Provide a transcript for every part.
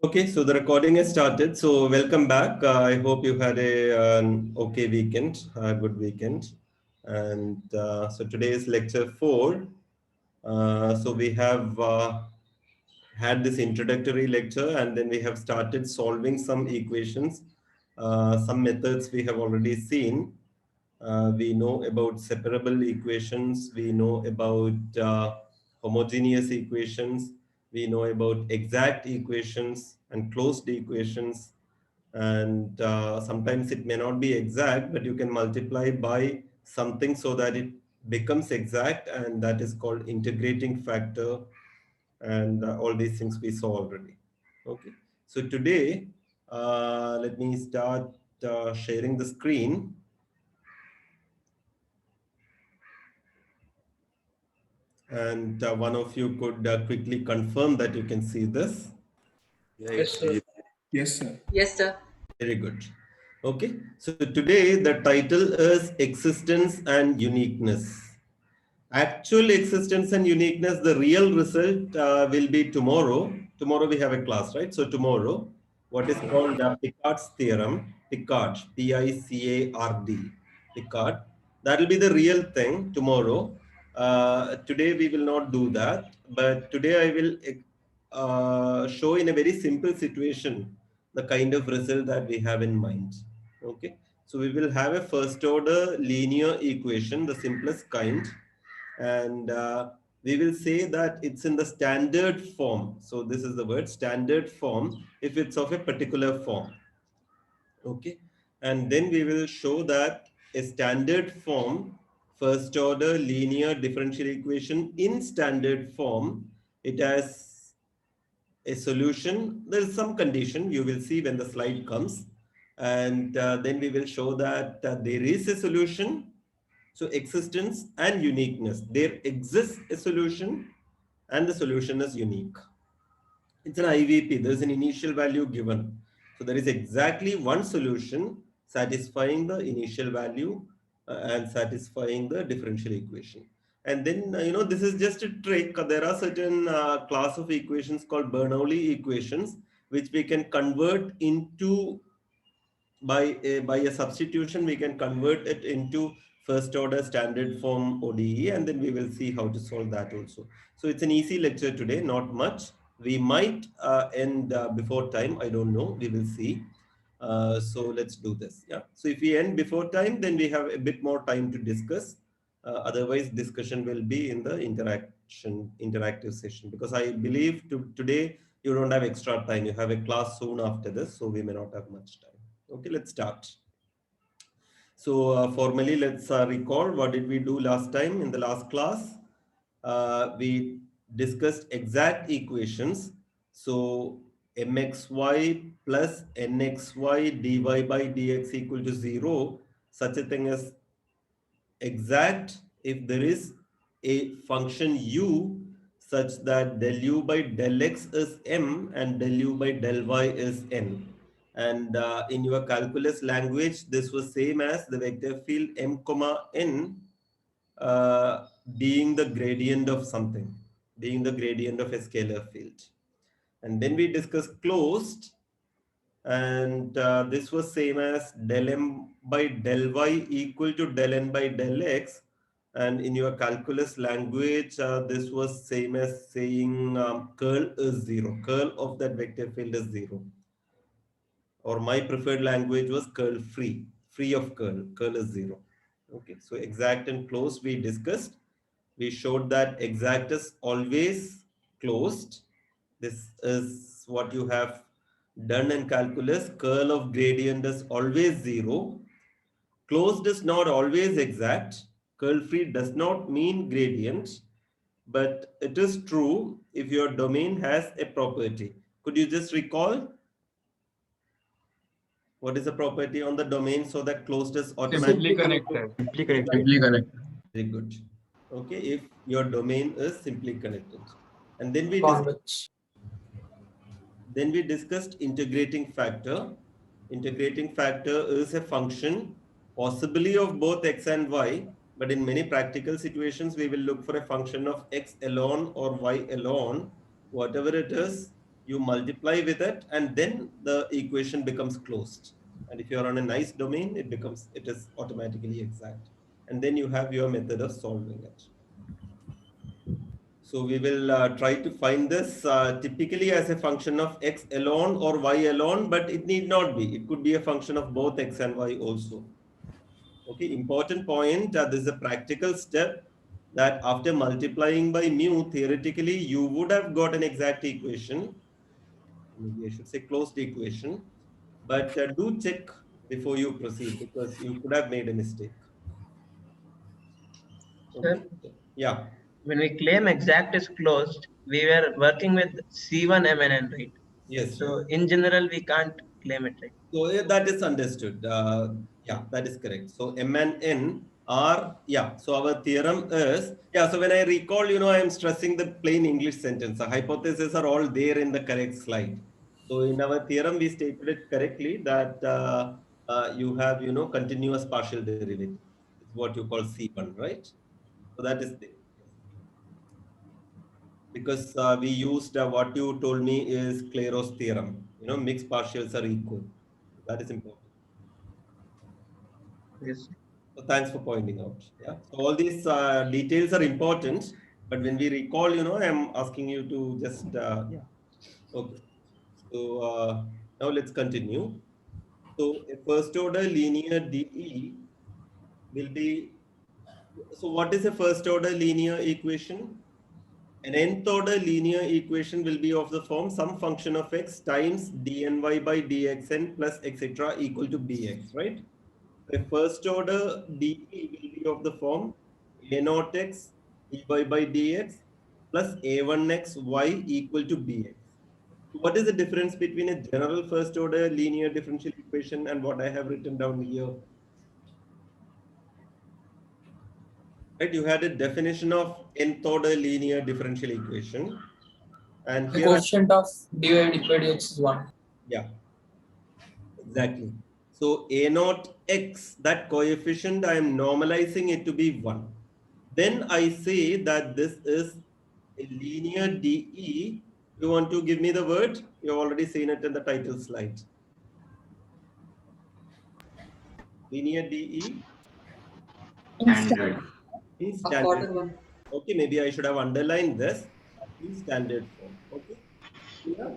Okay, so the recording has started. So welcome back. I hope you had an okay weekend, a good weekend. And so today is lecture 4. So we have had this introductory lecture and then we have started solving some equations. Some methods we have already seen. We know about separable equations. We know about homogeneous equations. We know about exact equations and closed equations. And sometimes it may not be exact, but you can multiply by something so that it becomes exact, and that is called integrating factor. And all these things we saw already. Okay. So today, let me start sharing the screen. And one of you could quickly confirm that you can see this. Yeah, Yes, it's sir. really Yes, sir. Yes, sir. Very good. Okay. So today the title is Existence and Uniqueness. Actual existence and uniqueness, the real result will be tomorrow. Tomorrow we have a class, right? So tomorrow, what is called Picard's theorem, Picard, Picard, Picard. That will be the real thing tomorrow. Today we will not do that, but today I will show in a very simple situation the kind of result that we have in mind. Okay, so we will have a first order linear equation, the simplest kind, and we will say that it's in the standard form. So this is the word standard form if it's of a particular form. Okay, and then we will show that a standard form first order linear differential equation in standard form, it has a solution. There is some condition you will see when the slide comes, and then we will show that there is a solution. So existence and uniqueness, there exists a solution and the solution is unique. It's an IVP, there's an initial value given. So there is exactly one solution satisfying the initial value and satisfying the differential equation. And then, this is just a trick. There are certain class of equations called Bernoulli equations, which we can convert into by a substitution. We can convert it into first order standard form ODE, and then we will see how to solve that also. So it's an easy lecture today, not much. We might end before time, I don't know, we will see. So let's do this. Yeah, so if we end before time, then we have a bit more time to discuss. Otherwise discussion will be in the interactive session, because I believe today you don't have extra time. You have a class soon after this, so we may not have much time. Okay, let's start. So formally, let's recall what did we do last time in the last class. We discussed exact equations. So mxy plus nxy dy by dx equal to 0. Such a thing as exact if there is a function u such that del u by del x is m and del u by del y is n. And in your calculus language, this was same as the vector field m comma n being the gradient of something, being the gradient of a scalar field. And then we discussed closed, and this was same as del m by del y equal to del n by del x. And in your calculus language, this was same as saying curl is 0. Curl of that vector field is 0. Or my preferred language was curl free. Free of curl. Curl is 0. Okay, so exact and closed we discussed. We showed that exact is always closed. This is what you have done in calculus. Curl of gradient is always 0. Closed is not always exact. Curl free does not mean gradient, but it is true if your domain has a property. Could you just recall what is the property on the domain so that closed is Simply automatically connected. simply connected. Simply connected. very good? Okay, if your domain is simply connected. And Convex. then we discussed integrating factor. Integrating factor is a function possibly of both x and y, but in many practical situations, we will look for a function of x alone or y alone. Whatever it is, you multiply with it, and then the equation becomes closed. And if you are on a nice domain, it is automatically exact. And then you have your method of solving it. So we will try to find this typically as a function of x alone or y alone, but it need not be. It could be a function of both x and y also. Okay, important point. This is a practical step that after multiplying by mu, theoretically, you would have got an exact equation. Maybe I should say closed equation. But do check before you proceed because you could have made a mistake. Sir, Okay. Yeah. when we claim exact is closed, we were working with C1 MNN, right? Yes. Yes. So in general, we can't claim it, right? So that is understood. Yeah, that is correct. So M and N are, yeah. So our theorem is, yeah. So when I recall, I am stressing the plain English sentence. The hypotheses are all there in the correct slide. So in our theorem, we stated it correctly that you have, continuous partial derivative. It's what you call C1, right? So that is there. Because we used what you told me is Claros theorem. Mixed partials are equal. That is important. Yes. So thanks for pointing out. Yeah. So all these details are important, but when we recall, I'm asking you to just yeah. Okay. So now let's continue. So a first order linear DE will be. So what is a first order linear equation? An nth order linear equation will be of the form some function of x times dny by dxn plus etc. equal to bx, right? A first order dE will be of the form a naught x dy by dx plus a1x y equal to bx. What is the difference between a general first order linear differential equation and what I have written down here? Right, you had a definition of nth order linear differential equation, and The here I, quotient of dy by dx is 1. yeah, exactly. So a naught x, that coefficient, I am normalizing it to be 1. Then I say that this is a linear DE. You want to give me the word? You've already seen it in the title slide. Linear DE Standard. in A standard quarter form. one. Okay, maybe I should have underlined this in standard form. Okay. Yeah.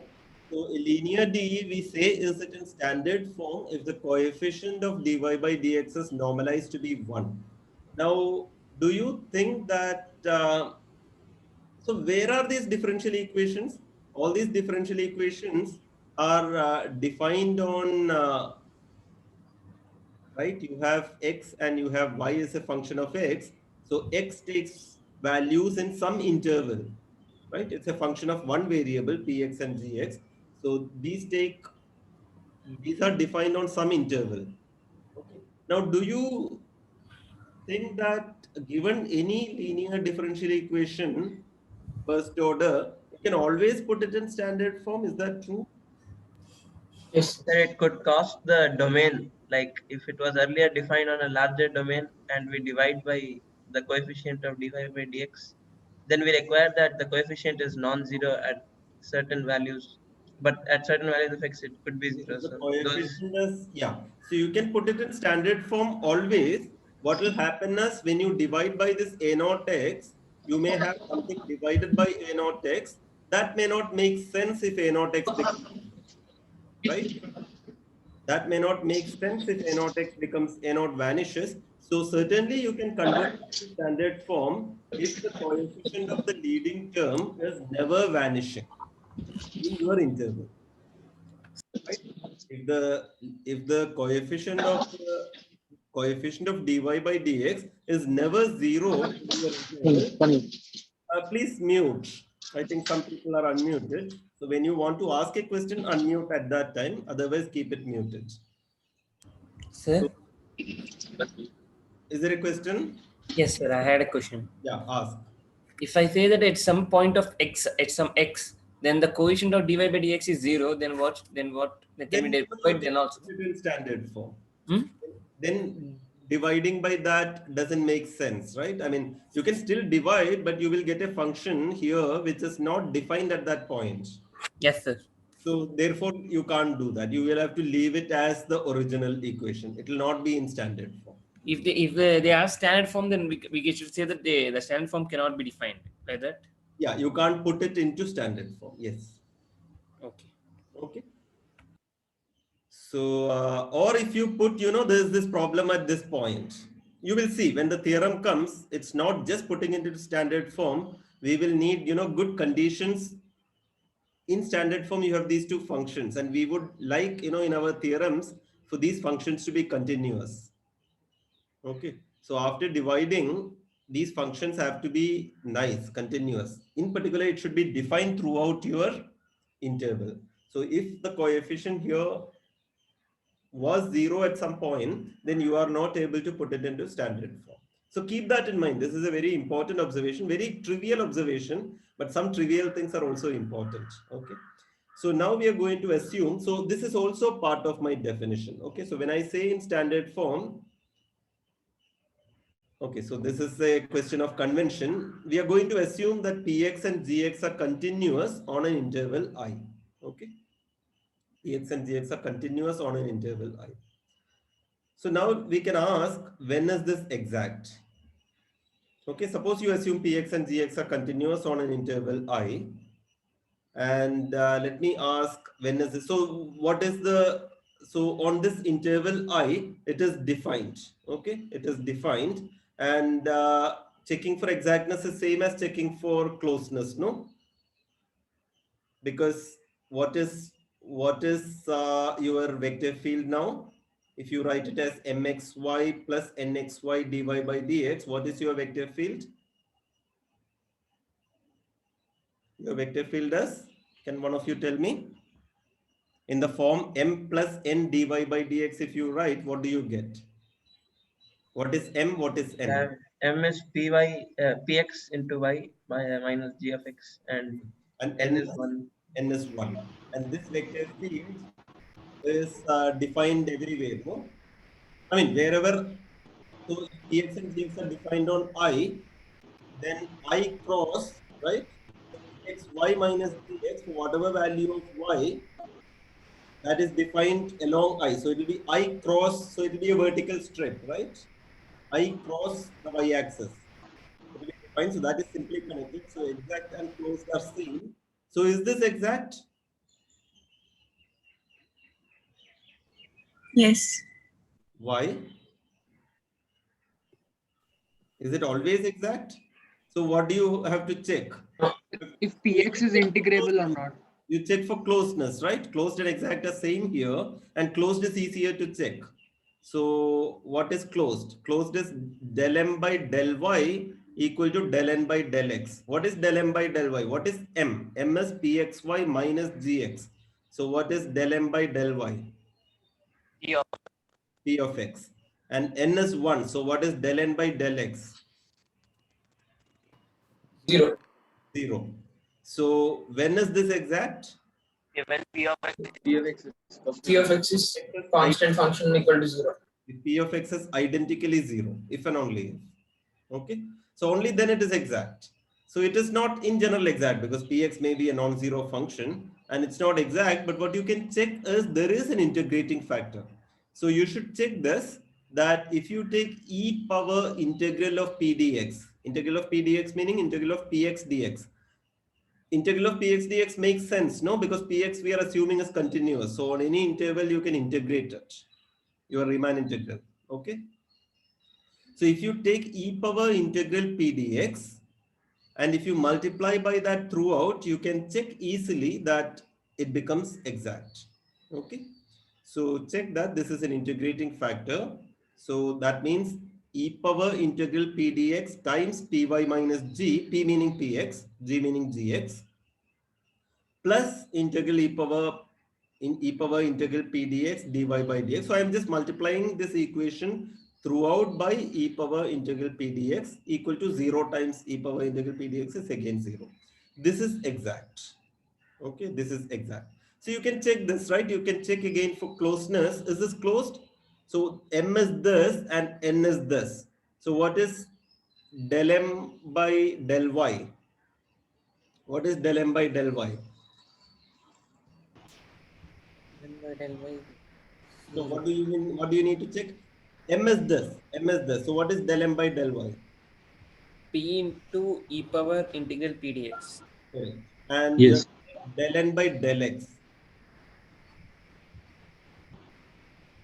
So a linear DE we say is it in standard form if the coefficient of dy by dx is normalized to be 1. Now, do you think that so where are these differential equations? All these differential equations are defined on, right? You have x and you have y as a function of x. So x takes values in some interval, right? It's a function of one variable, px and gx. So these are defined on some interval. Okay. Now, do you think that given any linear differential equation, first order, you can always put it in standard form? Is that true? Yes. Then it could cost the domain, like if it was earlier defined on a larger domain and we divide by the coefficient of dy by dx, then we require that the coefficient is non-zero at certain values, but at certain values of x it could be zero. If the So those, coefficient is, yeah. So you can put it in standard form always. What will happen is when you divide by this a naught x, you may have something divided by a naught x. That may not make sense if a naught x becomes, right? That may not make sense if a naught x becomes a naught vanishes. So certainly you can convert it to standard form if the coefficient of the leading term is never vanishing in your interval. Right? If the coefficient of dy by dx is never zero in your interval, please mute. I think some people are unmuted. So when you want to ask a question, unmute at that time. Otherwise, keep it muted. Sir? So, is there a question? Yes, sir. I had a question. Yeah, ask. If I say that at some point of x, at some x, then the coefficient of dy by dx is 0, then what? Then what? Then can Then we you divide can then also? put it in standard form. Hmm? Then dividing by that doesn't make sense, right? I mean, you can still divide, but you will get a function here which is not defined at that point. Yes, sir. So therefore, you can't do that. You will have to leave it as the original equation. It will not be in standard form. If they have standard form, then we should say that the standard form cannot be defined like that. Yeah, you can't put it into standard form. Yes. Okay. Okay. So, or if you put, there's this problem at this point. You will see when the theorem comes, it's not just putting it into standard form. We will need, good conditions. In standard form, you have these two functions, and we would like, in our theorems, for these functions to be continuous. Okay. So after dividing, these functions have to be nice, continuous. In particular, it should be defined throughout your interval. So if the coefficient here was 0 at some point, then you are not able to put it into standard form. So keep that in mind. This is a very important observation, very trivial observation, but some trivial things are also important. Okay. So now we are going to assume, so this is also part of my definition. Okay. So when I say in standard form, okay, so this is a question of convention. We are going to assume that Px and Gx are continuous on an interval I. Okay. Px and Gx are continuous on an interval I. So now we can ask, when is this exact? Okay, suppose you assume Px and Gx are continuous on an interval I. And let me ask, when is this? So what is so on this interval I, it is defined. Okay, it is defined. And checking for exactness is same as checking for closeness, no? Because what is your vector field now? If you write it as mxy plus nxy dy by dx, what is your vector field? Your vector field is, can one of you tell me? In the form m plus n dy by dx, if you write, what do you get? What is m? What is We n? have m is px into y minus g of x, and And n is 1. n is 1. And this vector field is defined everywhere, no? I mean, wherever, so if px and gx are defined on I, then I cross, right? So px y minus dx, whatever value of y, that is defined along I. So it will be I cross, so it will be a vertical strip, right? I cross the y-axis. It will be defined, so that is simply connected. So exact and closed are seen. So is this exact? Yes. Why? Is it always exact? So what do you have to check? If px is integrable or not. You check for closeness, right? Closed and exact are same here, and closed is easier to check. So what is closed? Closed is del m by del y equal to del n by del x. What is del m by del y? What is m? M is pxy minus gx. So what is del m by del y? P of x. And n is 1. So what is del n by del x? 0. 0. So when is this exact? When P of x P of x is P of x is constant function equal to 0. If P of x is identically 0, if and only if. Okay. So only then it is exact. So it is not in general exact, because Px may be a non-zero function and it's not exact, but what you can check is there is an integrating factor. So you should check this, that if you take e power integral of p dx meaning integral of px dx. Integral of px dx makes sense, no? Because px we are assuming is continuous. So on any interval you can integrate it, your Riemann integral. Okay. So if you take e power integral p dx, and if you multiply by that throughout, you can check easily that it becomes exact. Okay. So check that this is an integrating factor. So that means e power integral p dx times py minus g, p meaning px, g meaning gx, plus integral e power integral p dx dy by dx. So I am just multiplying this equation throughout by e power integral p dx equal to 0 times e power integral p dx is again 0. This is exact. Okay, this is exact. So you can check this, right? You can check again for closeness. Is this closed? So m is this and n is this. So what is del m by del y? What is del m by del y? del y. So what do you mean? What do you need to check? M is this. M is this. So what is del m by del y? P into e power integral p dx. Correct. And you have Yes. del n by del x.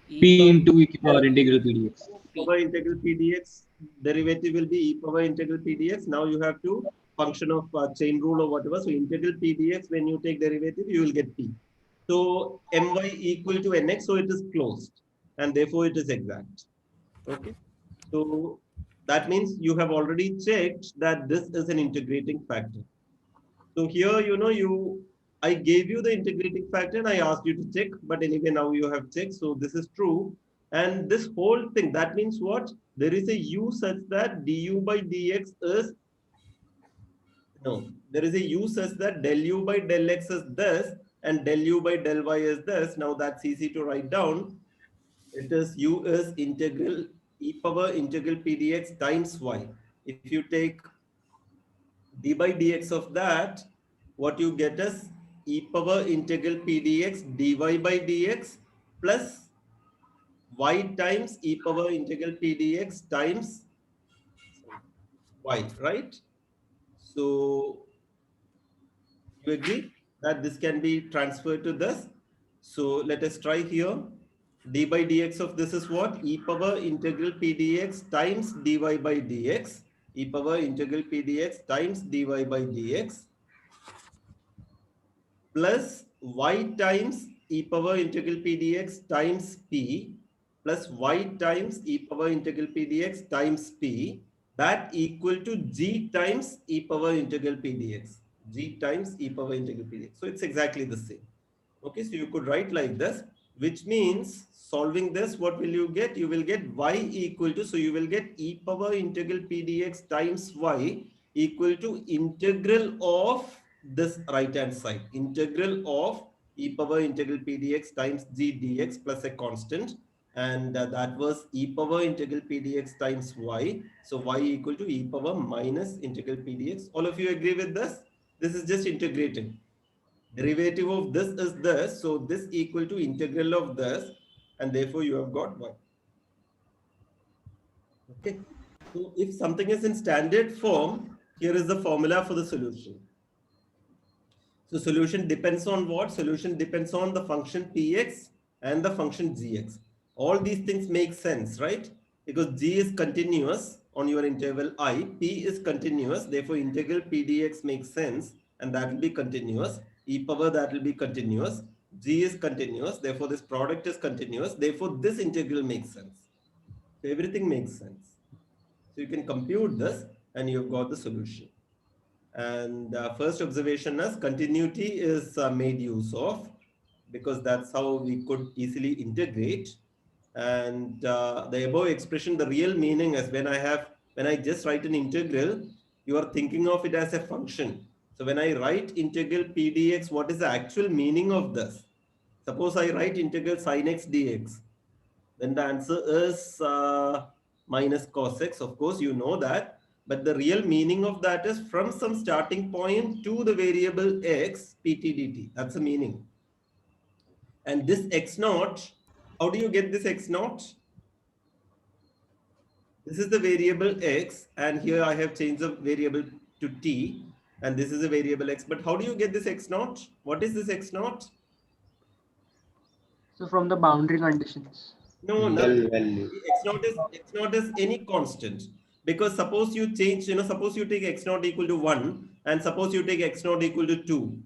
E P power into e power integral p dx. Power integral p dx derivative will be e power integral p dx. Now you have to function of chain rule or whatever. So integral p dx, when you take derivative, you will get p. So my equal to nx, so it is closed, and therefore it is exact. Okay. So that means you have already checked that this is an integrating factor. So here, I gave you the integrating factor and I asked you to check, but anyway, now you have checked. So this is true. And this whole thing, that means what? There is a u such that du by dx is, no, there is a u such that del u by del x is this and del u by del y is this. Now that's easy to write down. It is u is integral e power integral p dx times y. If you take d by dx of that, what you get is e power integral p dx dy by dx plus y times e power integral p dx times y, right? So you agree that this can be transferred to this. So let us try here. D by dx of this is what? E power integral p dx times dy by dx. E power integral p dx times dy by dx plus y times e power integral p dx times p plus y times e power integral p dx times p, that equal to g times e power integral p dx. G times e power integral p dx. So it's exactly the same. Okay, so you could write like this, which means solving this, what will you get? You will get y equal to, so you will get e power integral p dx times y equal to integral of this right hand side, integral of e power integral p dx times g dx plus a constant, and that was e power integral p dx times y. So y equal to e power minus integral p dx. All of you agree with this? This is just integrating. Derivative of this is this, so this equal to integral of this, and therefore you have got y. Okay. So if something is in standard form, here is the formula for the solution. So solution depends on what? Solution depends on the function px and the function gx. All these things make sense, right? Because g is continuous on your interval I, p is continuous, therefore integral p dx makes sense, and that will be continuous. E power, that will be continuous. G is continuous, therefore this product is continuous, therefore this integral makes sense. So everything makes sense. So you can compute this and you've got the solution. And first observation is continuity is made use of, because that's how we could easily integrate. And the above expression, the real meaning is when I just write an integral, you are thinking of it as a function. So when I write integral p dx, what is the actual meaning of this? Suppose I write integral sin x dx, then the answer is minus cos x. Of course, you know that. But the real meaning of that is from some starting point to the variable x, pt dt. That's the meaning. And this x naught, how do you get this x naught? This is the variable x, and here I have changed the variable to t, and this is a variable x. But how do you get this x naught? What is this x naught? So from the boundary conditions. No, Del nothing. value. X naught is any constant, because suppose you change, suppose you take x naught equal to 1 and suppose you take x naught equal to 2.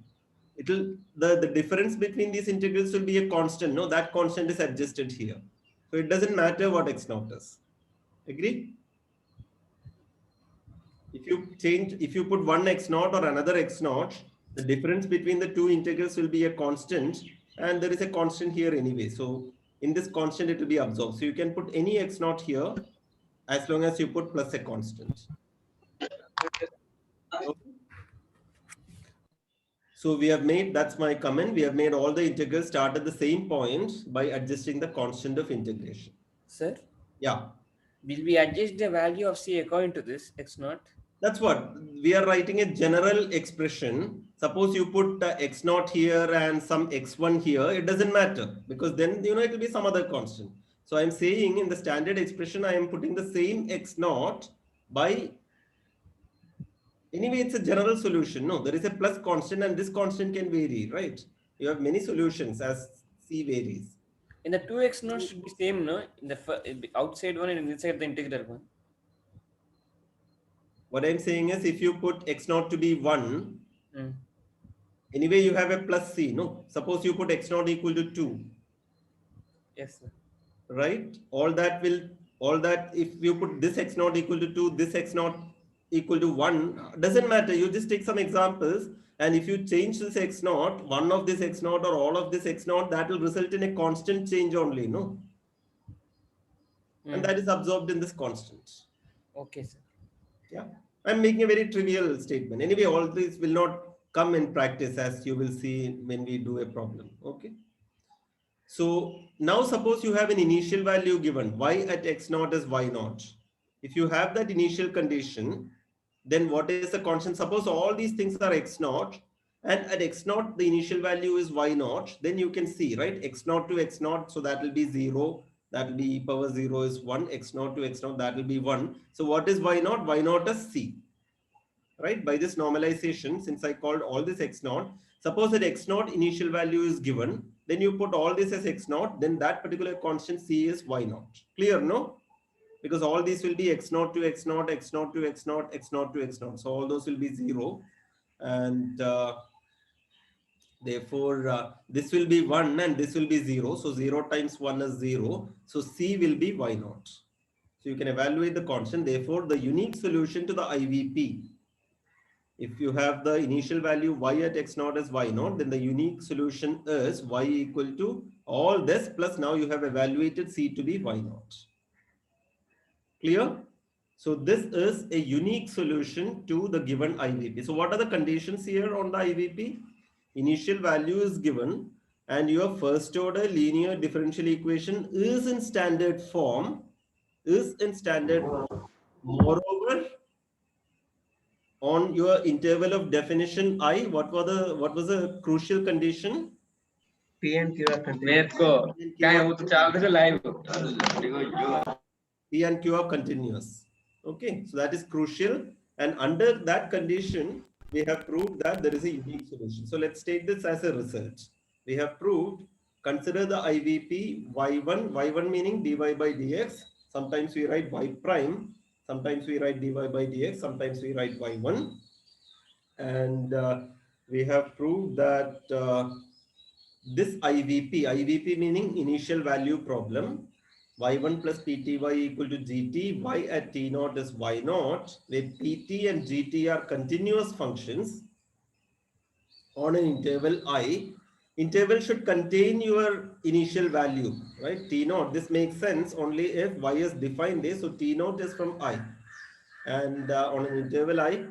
It'll the difference between these integrals will be a constant. No, that constant is adjusted here. So it doesn't matter what x naught is. Agree? If you put one x naught or another x naught, the difference between the two integrals will be a constant, and there is a constant here anyway. So in this constant, it will be absorbed. So you can put any x naught here as long as you put plus a constant. Okay. So we have made, that's my comment, we have made all the integrals start at the same point by adjusting the constant of integration. Sir, Yeah. will we adjust the value of c according to this x naught? That's what we are writing a general expression. Suppose you put x0 here and some x1 here, it doesn't matter because then it will be some other constant. So I'm saying in the standard expression, I am putting the same x0 by, anyway, it's a general solution. No, there is a plus constant and this constant can vary, right? You have many solutions as c varies. In the 2x note should be same, no? In the outside one and inside the integral one. What I'm saying is if you put x0 to be 1, Mm. anyway, you have a plus c, no? Suppose you put x0 equal to 2, Yes, sir. right? All that, if you put this x0 equal to 2, this x0 equal to 1, doesn't matter. You just take some examples. And if you change this x0, one of this x0 or all of this x0, that will result in a constant change only, no? And that is absorbed in this constant. Okay, sir. Yeah, I'm making a very trivial statement. Anyway, all this will not come in practice as you will see when we do a problem. Okay. So now suppose you have an initial value given, y at x0 is y0. If you have that initial condition, then what is the constant? Suppose all these things are x0 and at x0 the initial value is y0, then you can see, right, x0 to x0, so that will be 0, that will be e power 0 is 1, x0 to x0, that will be 1. So what is y0? Y0 is c, right? By this normalization, since I called all this x0, suppose that x0 initial value is given, then you put all this as x0, then that particular constant c is y0. Clear, no? Because all these will be x0 to x0, x0 to x0, x0 to x0. So all those will be 0. And therefore, this will be 1 and this will be 0. So 0 times 1 is 0. So c will be y0. So you can evaluate the constant. Therefore, the unique solution to the IVP, if you have the initial value y at x0 is y0, then the unique solution is y equal to all this plus now you have evaluated c to be y0. Clear? So this is a unique solution to the given IVP. So what are the conditions here on the IVP? Initial value is given and your first order linear differential equation is in standard form. Moreover, on your interval of definition I, what was the crucial condition? P and Q are continuous. P and Q are continuous. Okay, so that is crucial. And under that condition, we have proved that there is a unique solution. So let's take this as a result. We have proved, consider the IVP y1 meaning dy by dx. Sometimes we write y prime, sometimes we write dy by dx, sometimes we write y1. And we have proved that this IVP meaning initial value problem, y1 plus pty equal to gt, y at t0 is y0, where pt and gt are continuous functions on an interval I. Interval should contain your initial value, right? T0, this makes sense only if y is defined there. So T0 is from I. And on an interval I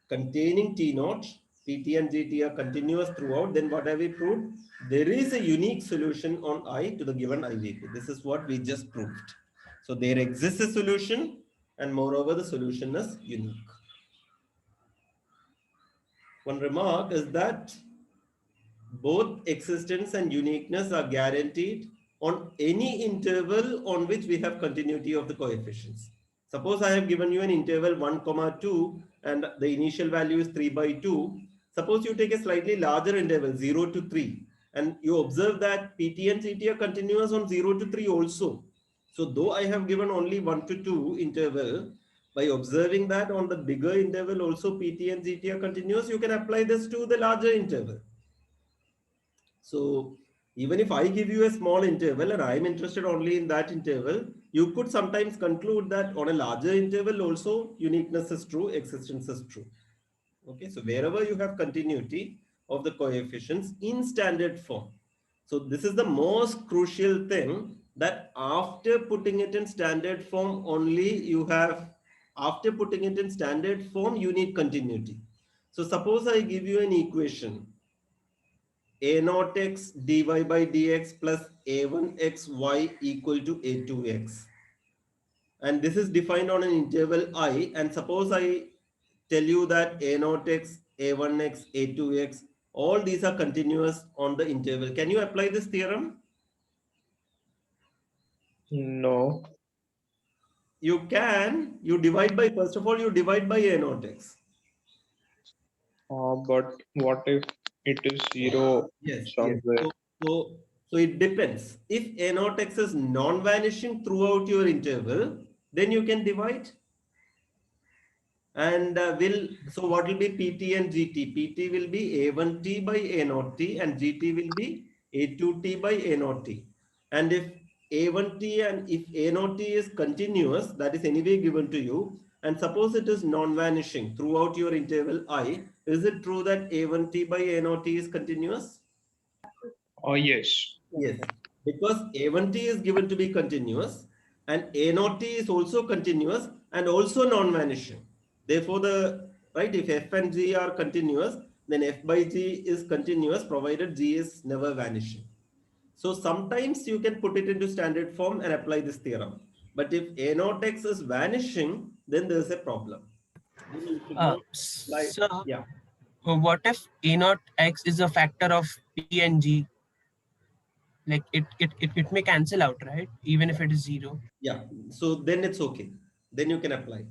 containing T0, PT and GT are continuous throughout, then what have we proved? There is a unique solution on I to the given IVP. This is what we just proved. So there exists a solution and moreover the solution is unique. One remark is that both existence and uniqueness are guaranteed on any interval on which we have continuity of the coefficients. Suppose I have given you an interval 1, 2 and the initial value is 3 by 2. Suppose you take a slightly larger interval 0 to 3 and you observe that PT and CT are continuous on 0 to 3 also. So though I have given only 1 to 2 interval, by observing that on the bigger interval also PT and GT are continuous, you can apply this to the larger interval. So even if I give you a small interval and I am interested only in that interval, you could sometimes conclude that on a larger interval also uniqueness is true, existence is true. Okay, so wherever you have continuity of the coefficients in standard form. So this is the most crucial thing, that after putting it in standard form only you have, after putting it in standard form, you need continuity. So suppose I give you an equation a0x dy by dx plus a1xy equal to a2x. And this is defined on an interval I. And suppose I tell you that A0x, A1x, A2x, all these are continuous on the interval. Can you apply this theorem? No. You can. You divide by, first of all, you divide by A0x. But what if it is 0 Yes, yes. somewhere? So it depends. If A0x is non-vanishing throughout your interval, then you can divide. And so what will be PT and GT? PT will be A1T by A0T and GT will be A2T by A0T. And if A1T and if A0T is continuous, that is anyway given to you, and suppose it is non-vanishing throughout your interval I, is it true that A1T by A0T is continuous? Yes. Yes, because A1T is given to be continuous and A0T is also continuous and also non-vanishing. Therefore, if F and G are continuous, then F by G is continuous provided G is never vanishing. So sometimes you can put it into standard form and apply this theorem. But if A0x is vanishing, then there's a problem. Then you should not apply. So Yeah. what if A0x is a factor of P and G? Like it may cancel out, right? Even if it is 0. Yeah. So then it's okay. Then you can apply.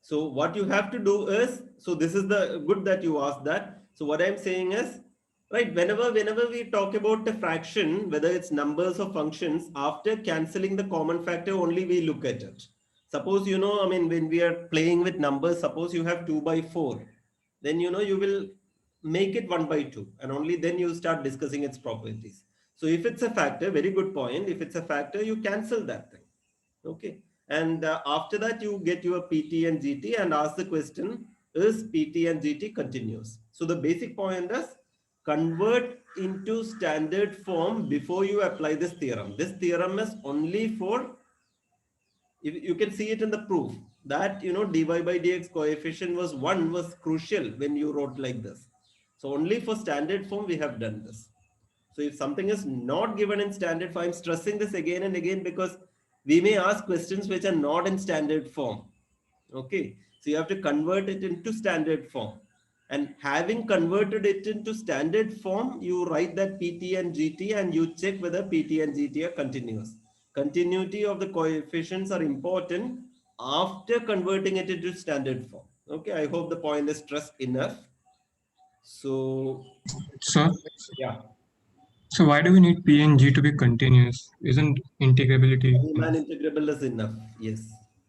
So what you have to do is, so this is the good that you asked that. So what I'm saying is, right, whenever we talk about a fraction, whether it's numbers or functions, after cancelling the common factor, only we look at it. Suppose, I mean, when we are playing with numbers, suppose you have 2 by 4, then, you will make it 1 by 2 and only then you start discussing its properties. So if it's a factor, very good point. If it's a factor, you cancel that thing. Okay. And after that, you get your PT and GT and ask the question, is PT and GT continuous? So the basic point is convert into standard form before you apply this theorem. This theorem is only for, you can see it in the proof that, dy by dx coefficient was 1 was crucial when you wrote like this. So only for standard form, we have done this. So if something is not given in standard form, I'm stressing this again and again because we may ask questions which are not in standard form. Okay. So you have to convert it into standard form. And having converted it into standard form, you write that PT and GT and you check whether PT and GT are continuous. Continuity of the coefficients are important after converting it into standard form. Okay. I hope the point is stressed enough. So, Sir, yeah. so why do we need P and G to be continuous? Isn't integrability Riemann enough? integrable is enough. Yes,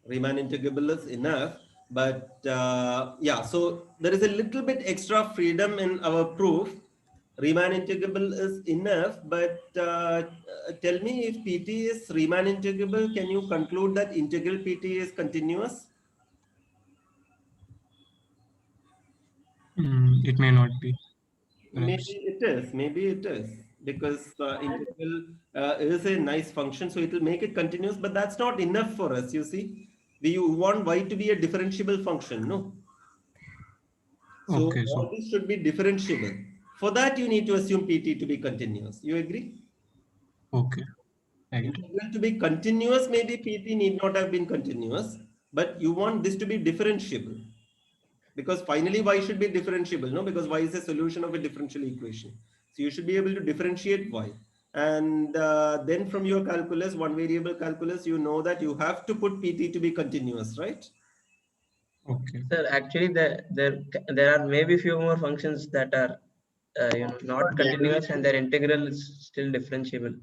Riemann integrable is enough. But yeah, so there is a little bit extra freedom in our proof. Riemann integrable is enough, but tell me if PT is Riemann integrable, can you conclude that integral PT is continuous? It may not be. Maybe Perhaps. it is. Maybe it is because integral is a nice function, so it will make it continuous. But that's not enough for us. You see, we want y to be a differentiable function, no? So Okay, so all this should be differentiable. For that, you need to assume PT to be continuous. You agree? okay, I get it. Integral to be continuous, maybe PT need not have been continuous, but you want this to be differentiable. Because finally y should be differentiable, no? Because y is a solution of a differential equation. So you should be able to differentiate y. And then from your calculus, one variable calculus, you know that you have to put PT to be continuous, right? Okay. Sir, actually, there are maybe few more functions that are not continuous and their integral is still differentiable.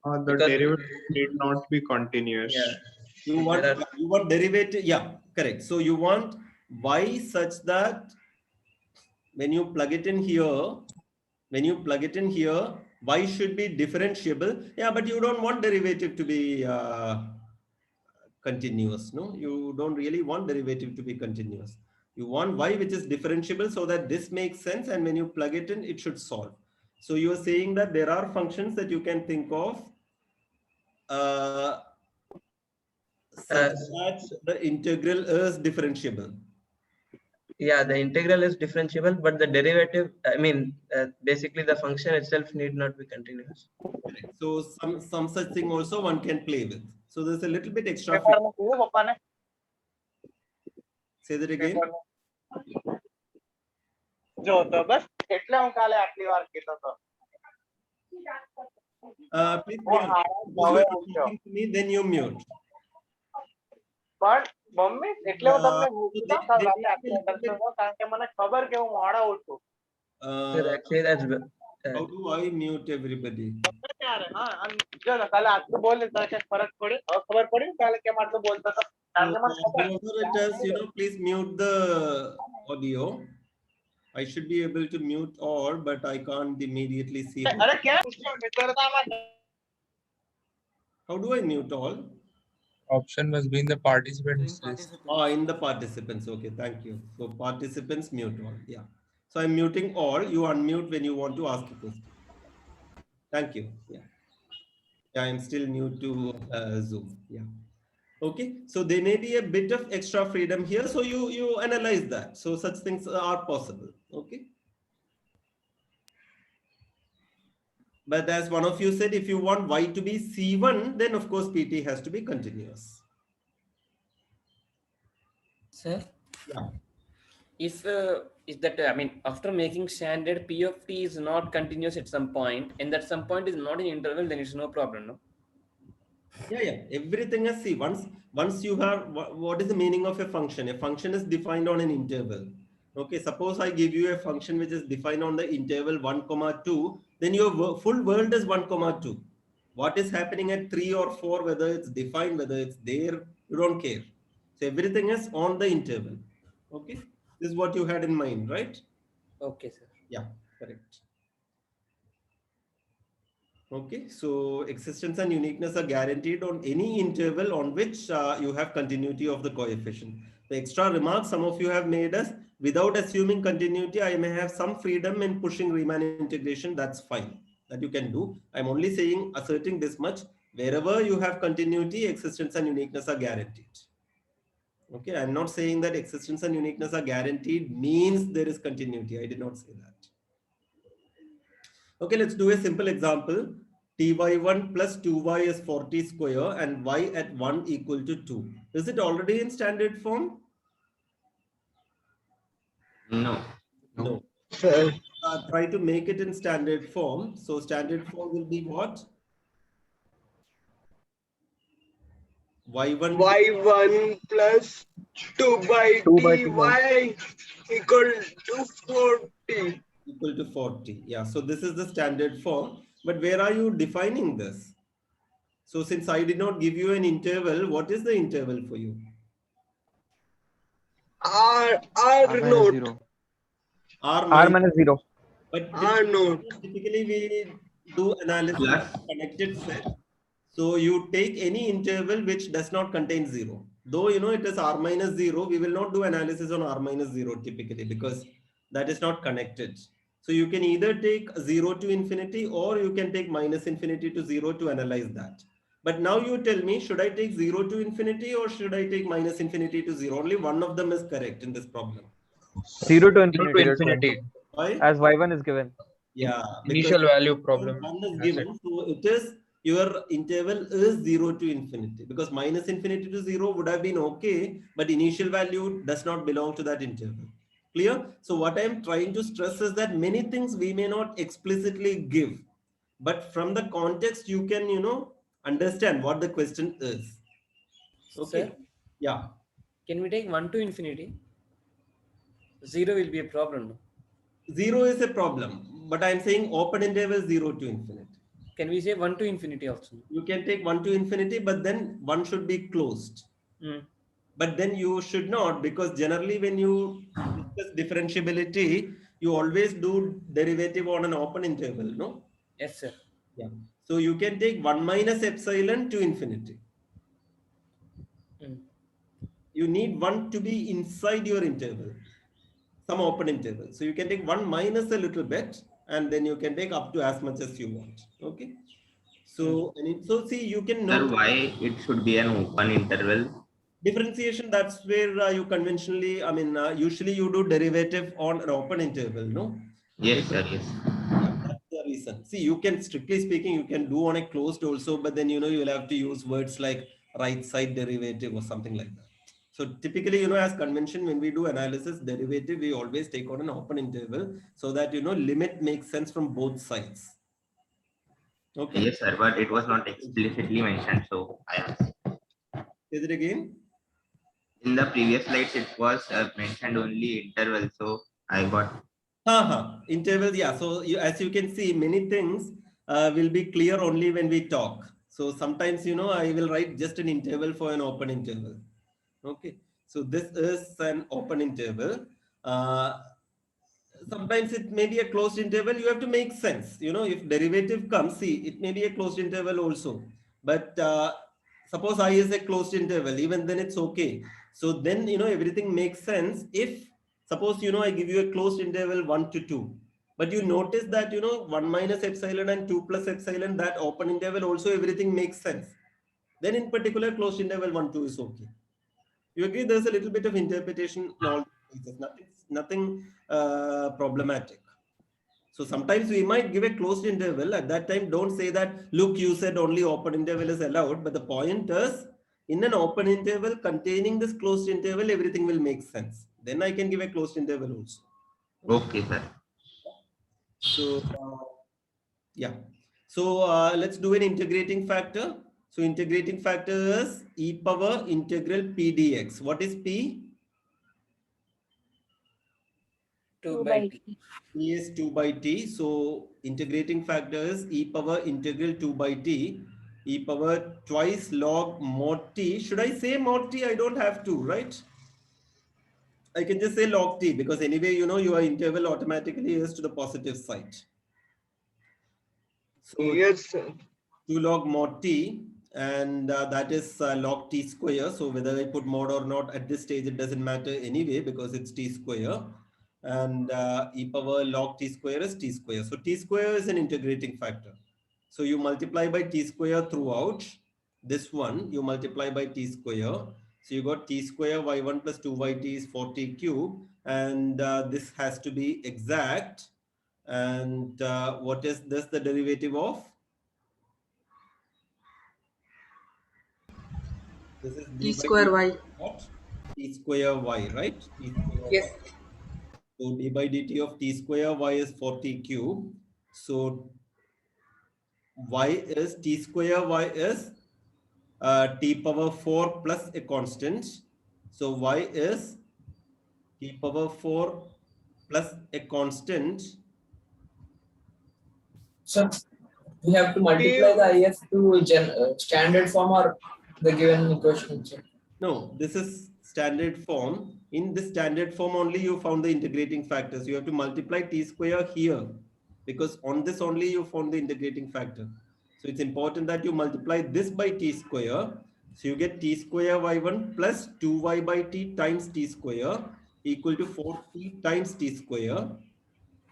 The Because derivative need not be continuous. yeah, You want derivative, yeah, correct. So you want y such that when you plug it in here, y should be differentiable. Yeah, but you don't want derivative to be continuous, no? You don't really want derivative to be continuous. You want y which is differentiable so that this makes sense, and when you plug it in, it should solve. So you are saying that there are functions that you can think of such that the integral is differentiable. yeah, the integral is differentiable, but the derivative, I mean, basically the function itself need not be continuous. Correct. So some such thing also one can play with. So there's a little bit extra. Say that again. જો તો બસ એટલે હું કાલે આટલી વાર કીધો તો. Please હું mute. હારા Suppose you હવે are ઉઠ્યો. talking to me, then you mute. પણ મમ્મી એટલે હું તમને So મૂકી they, દઉં કાલ they રાતે may આટલી be a વાર little bit, દર્શન કારણ કે મને ખબર કે હું મોડા ઉઠું. Sir, actually that's how do I mute everybody? ત્યારે હા જો ને કાલે આટલું બોલે તો કંઈક ફરક પડ્યો હવે ખબર પડી ને કાલે કેમ આટલું બોલતો હતો કારણ કે મને ખબર Whoever it is, please mute the audio. I should be able to mute all, but I can't immediately see. અરે ક્યાં મિત્રતામાં How do I mute all? Option must be in the participants list. Oh, in the participants. Okay, thank you. So participants mute all. Yeah. So I'm muting all. You unmute when you want to ask a question. Thank you. Yeah. Yeah, I'm still new to Zoom. Yeah. Okay. So there may be a bit of extra freedom here. So you analyze that. So such things are possible. Okay. But as one of you said, if you want Y to be C1, then of course PT has to be continuous. Sir, Yeah. if is that I mean, after making standard, P of t is not continuous at some point, and that some point is not in interval, then it's no problem, no? Yeah. Everything is see. Once you have what is the meaning of a function? A function is defined on an interval. Okay. Suppose I give you a function which is defined on the interval 1,2. Then your full world is 1,2. What is happening at 3 or 4, whether it's defined, whether it's there, you don't care. So everything is on the interval. Okay. This is what you had in mind, right? Okay, sir. Yeah, correct. Okay, so existence and uniqueness are guaranteed on any interval on which you have continuity of the coefficient. The extra remark some of you have made us, without assuming continuity, I may have some freedom in pushing Riemann integration. That's fine. That you can do. I'm only saying, asserting this much. Wherever you have continuity, existence and uniqueness are guaranteed. Okay, I'm not saying that existence and uniqueness are guaranteed means there is continuity. I did not say that. Okay, let's do a simple example. Ty1 plus 2y is 40 square and y at 1 equal to 2. Is it already in standard form? No. No. Try to make it in standard form. So standard form will be what? y1 plus 2 by dy equal to 40. Equal to 40. Yeah, so this is the standard form. But where are you defining this? So since I did not give you an interval, what is the interval for you? R naught. R minus 0. But R naught. typically we do analysis Plus. of connected set. So you take any interval which does not contain 0. Though it is R minus 0, we will not do analysis on R minus 0 typically because that is not connected. So you can either take 0 to infinity or you can take minus infinity to 0 to analyze that. But now you tell me, should I take 0 to infinity or should I take minus infinity to 0? Only one of them is correct in this problem. 0 to infinity. Why? As y1 is given. Yeah. Initial value problem. One is given, so it is your interval is 0 to infinity because minus infinity to 0 would have been okay, but initial value does not belong to that interval. Clear? So what I am trying to stress is that many things we may not explicitly give, but from the context you can, understand what the question is. Okay. Sir, Yeah. can we take 1 to infinity? 0 will be a problem, no? 0 is a problem, but I am saying open interval 0 to infinity. Can we say 1 to infinity also? You can take 1 to infinity, but then 1 should be closed. But then you should not, because generally when you discuss differentiability, you always do derivative on an open interval, no? Yes, sir. Yeah. So you can take 1 minus epsilon to infinity. You need 1 to be inside your interval, some open interval. So you can take 1 minus a little bit, and then you can take up to as much as you want. Okay. So, so see, you can know. Sir, why it should be an open interval? Differentiation, that's where you conventionally, usually you do derivative on an open interval, no? Yes, sir, yes. Yeah, that's the reason. See, you can, strictly speaking, you can do on a closed also, but then, you will have to use words like right side derivative or something like that. So typically, as convention, when we do analysis derivative, we always take on an open interval so that, limit makes sense from both sides. Okay. Yes, sir, but it was not explicitly mentioned, so I asked. Say it again. In the previous slides, it was mentioned only interval, so I got. Interval, yeah. So as you can see, many things will be clear only when we talk. So sometimes, I will write just an interval for an open interval. Okay. So this is an open interval. Sometimes it may be a closed interval. You have to make sense. If derivative comes, see, it may be a closed interval also. But suppose I is a closed interval, even then it's okay. So then, everything makes sense if, suppose, I give you a closed interval 1 to 2. But you notice that, 1 minus epsilon and 2 plus epsilon, that open interval also everything makes sense. Then in particular, closed interval 1, 2 is okay. You agree there's a little bit of interpretation in all cases, nothing problematic. So sometimes we might give a closed interval. At that time, don't say that, look, you said only open interval is allowed. But the point is, in an open interval containing this closed interval, everything will make sense. Then I can give a closed interval also. Okay, sir. So, yeah. So let's do an integrating factor. So integrating factor is e power integral p dx. What is p? 2 by t. P is 2 by t. So integrating factor is e power integral 2 by t. E power twice log mod t. Should I say mod t? I don't have to, right? I can just say log t because anyway, your interval automatically is to the positive side. So Yes, sir. 2 log mod t, and that is log t square. So whether I put mod or not at this stage, it doesn't matter anyway because it's t square. And e power log t square is t square. So t square is an integrating factor. So you multiply by t square throughout. This one, you multiply by t square. So you got t square y1 plus 2yt is 40 cube. And this has to be exact. And what is this the derivative of? This is T square y. What? T square y, right? T square Yes. y. So d by dt of t square y is 40 cube. So y is t square y is t power 4 plus a constant. So y is t power 4 plus a constant. So we have to multiply the IF to standard form or the given equation. No, this is standard form. In this standard form only you found the integrating factors. You have to multiply t square here because on this only you found the integrating factor. So it's important that you multiply this by t square. So you get t square y1 plus 2y by t times t square equal to 4t times t square.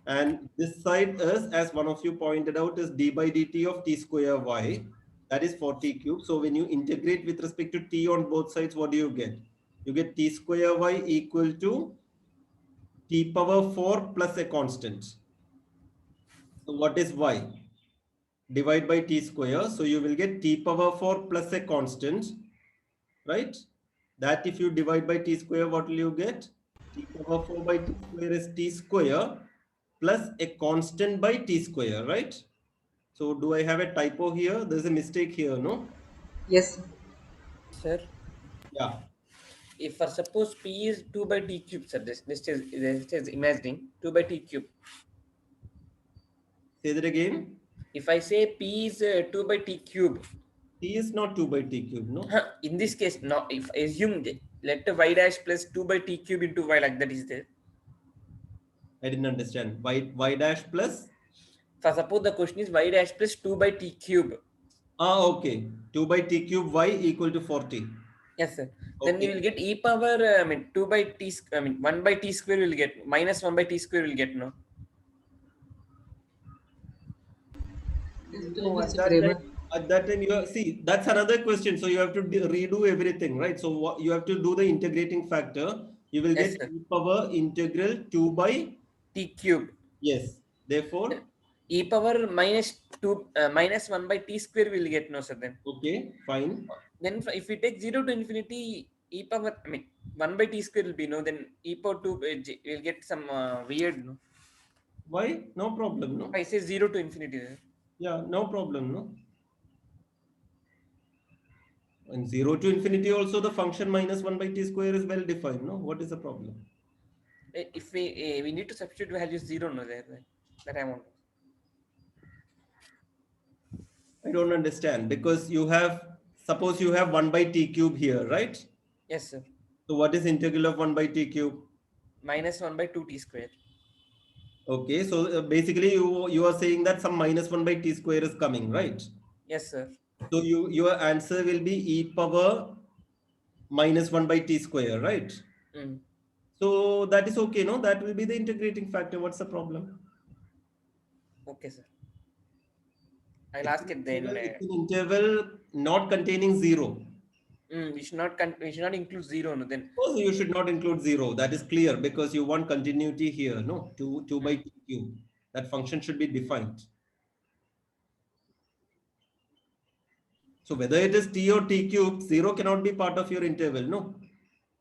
And this side is, as one of you pointed out, is d by dt of t square y. That is 40 cube. So when you integrate with respect to t on both sides, what do you get? You get t square y equal to t power 4 plus a constant. So what is y? Divide by t square. So you will get t power 4 plus a constant, right? That if you divide by t square, what will you get? T power 4 by t square is t square plus a constant by t square, right? So do I have a typo here? There's a mistake here, no? Yes. Sir, Yeah. if for suppose p is 2 by t cube, sir, this is imagining 2 by t cube. Say that again. If I say p is 2 by t cube, T is not 2 by t cube, no? in this case, no. If I assume let y dash plus 2 by t cube into y, like that is there. I didn't understand. Y dash plus? For suppose the question is y dash plus 2 by t cube. Okay. 2 by t cube y equal to 40. Yes, sir. Then you will get e power, 2 by t, 1 by t square will get, minus 1 by t square will get, no? No, at that time, see, that's another question. So you have to redo everything, right? So you have to do the integrating factor. You will get e power integral 2 by t cube. Yes. Therefore, e power minus 2 minus 1 by t square will get, no, sir, then. Okay, fine. Then if we take 0 to infinity, e power, I mean, 1 by t square will be no, then e power 2 will get some weird, no? Why? No problem, no? I say 0 to infinity there. Yeah, no problem, no? And 0 to infinity also the function minus 1 by t square is well defined, no? What is the problem? If we need to substitute values 0, no, there, that I want. I don't understand because you have, suppose you have 1 by t cube here, right? Yes, sir. So what is integral of 1 by t cube? Minus 1 by 2 t square. Okay, so basically you are saying that some minus 1 by t square is coming, right? Yes, sir. So your answer will be e power minus 1 by t square, right? Mm. So that is okay, no? That will be the integrating factor. What's the problem? Okay, sir. I'll ask it then. It's an interval not containing 0. We should not include 0, no, then. Also, you should not include 0. That is clear because you want continuity here, no? 2 by t cube. That function should be defined. So whether it is t or t cube, 0 cannot be part of your interval, no?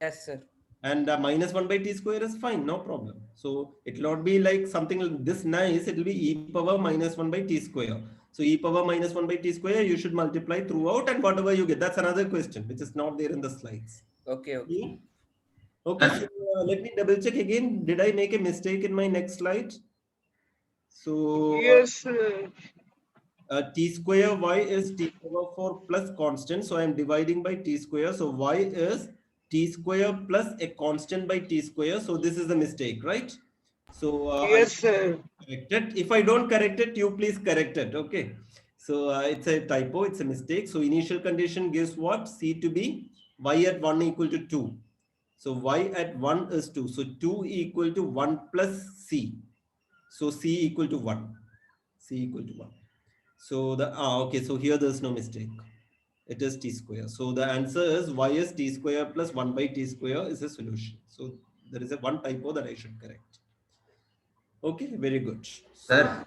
Yes, sir. And minus 1 by t square is fine, no problem. So it will not be like something this nice. It will be e power minus 1 by t square. So e power minus 1 by t square, you should multiply throughout and whatever you get. That's another question, which is not there in the slides. Okay, okay. Okay, so let me double check again. Did I make a mistake in my next slide? So Yes. t square y is t power 4 plus constant. So I am dividing by t square. So y is t square plus a constant by t square. So this is a mistake, right? So Yes, sir. correct it. If I don't correct it, you please correct it. Okay. So it's a typo. It's a mistake. So initial condition gives what? C to be y at 1 equal to 2. So y at 1 is 2. So 2 equal to 1 plus c. So c equal to 1. C equal to 1. So okay. So here there's no mistake. It is t square. So the answer is y is t square plus 1 by t square is a solution. So there is a one typo that I should correct. Okay, very good. So, Sir,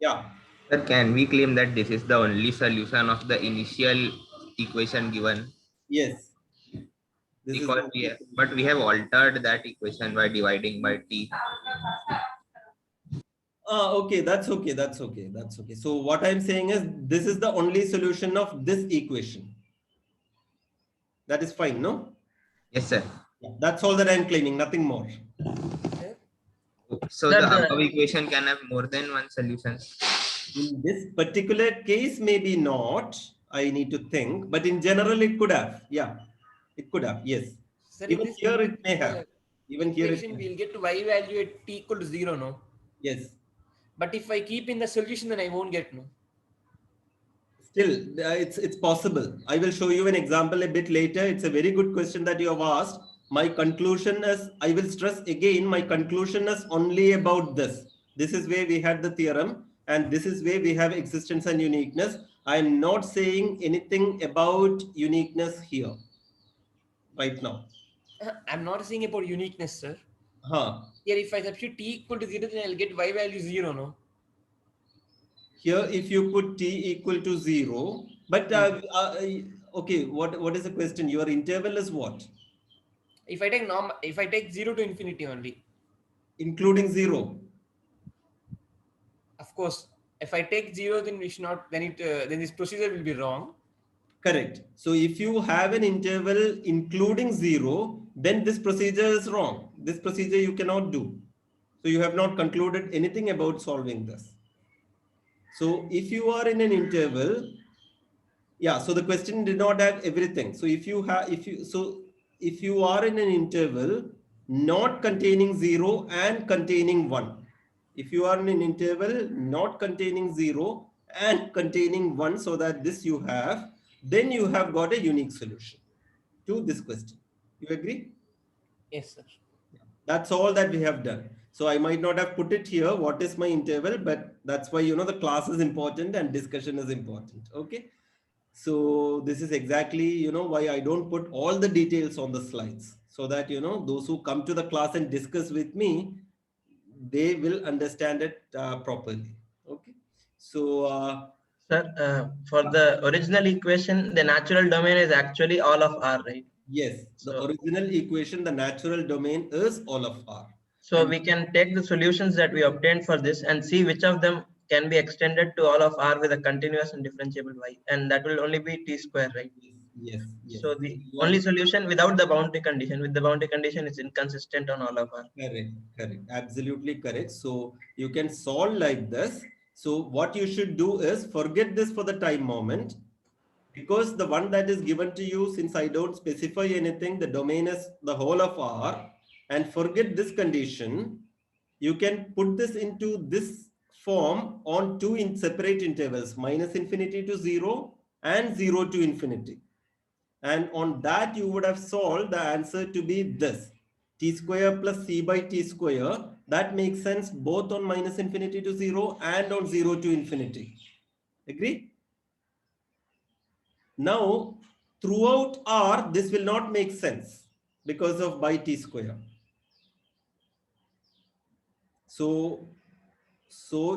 yeah. sir, can we claim that this is the only solution of the initial equation given? Yes. Because we have altered that equation by dividing by t. Okay, that's okay. That's okay. That's okay. So what I'm saying is this is the only solution of this equation. That is fine, no? Yes, sir. Yeah, that's all that I'm claiming, nothing more. So the above equation can have more than one solution. In this particular case, maybe not. I need to think, but in general, it could have. Yeah, it could have. Yes. Sir, Even here, it may have. Even here, it we'll get y value at t equal to 0, no? Yes. But if I keep in the solution, then I won't get, no? Still, it's possible. I will show you an example a bit later. It's a very good question that you have asked. My conclusion is, I will stress again, my conclusion is only about this. This is where we had the theorem, and this is where we have existence and uniqueness. I am not saying anything about uniqueness here, right now. I'm not saying about uniqueness, sir. Huh. Here, if I substitute t equal to 0, then I'll get y value 0, no? Here, if you put t equal to 0, but okay, what is the question? Your interval is what? If I take 0 to infinity only. Including 0. Of course, if I take 0, then we should not. Then this procedure will be wrong. Correct. So if you have an interval including 0, then this procedure is wrong. This procedure you cannot do. So you have not concluded anything about solving this. So if you are in an interval, yeah, so the question did not have everything. So if you are in an interval not containing 0 and containing 1, if you are in an interval not containing 0 and containing 1, so that this you have, then you have got a unique solution to this question. You agree? Yes, sir. That's all that we have done. So I might not have put it here, what is my interval, but that's why, the class is important and discussion is important. Okay. So this is exactly, why I don't put all the details on the slides, so that, those who come to the class and discuss with me, they will understand it properly. Okay. So, Sir, for the original equation, the natural domain is actually all of R, right? Yes, the So, original equation, the natural domain is all of R. so And we can take the solutions that we obtained for this and see which of them can be extended to all of R with a continuous and differentiable y, and that will only be t square, right? yes, yes. So the You are only solution without the boundary condition, with the boundary condition, is inconsistent on all of R. correct, correct, absolutely correct. So you can solve like this. So what you should do is forget this for the time moment, because the one that is given to you, since I don't specify anything, the domain is the whole of R, and forget this condition. You can put this into this form on two in separate intervals, minus infinity to 0 and 0 to infinity. And on that you would have solved the answer to be this, t square plus c by t square. That makes sense both on minus infinity to 0 and on 0 to infinity. Agree? Now, throughout R, this will not make sense because of by t square. So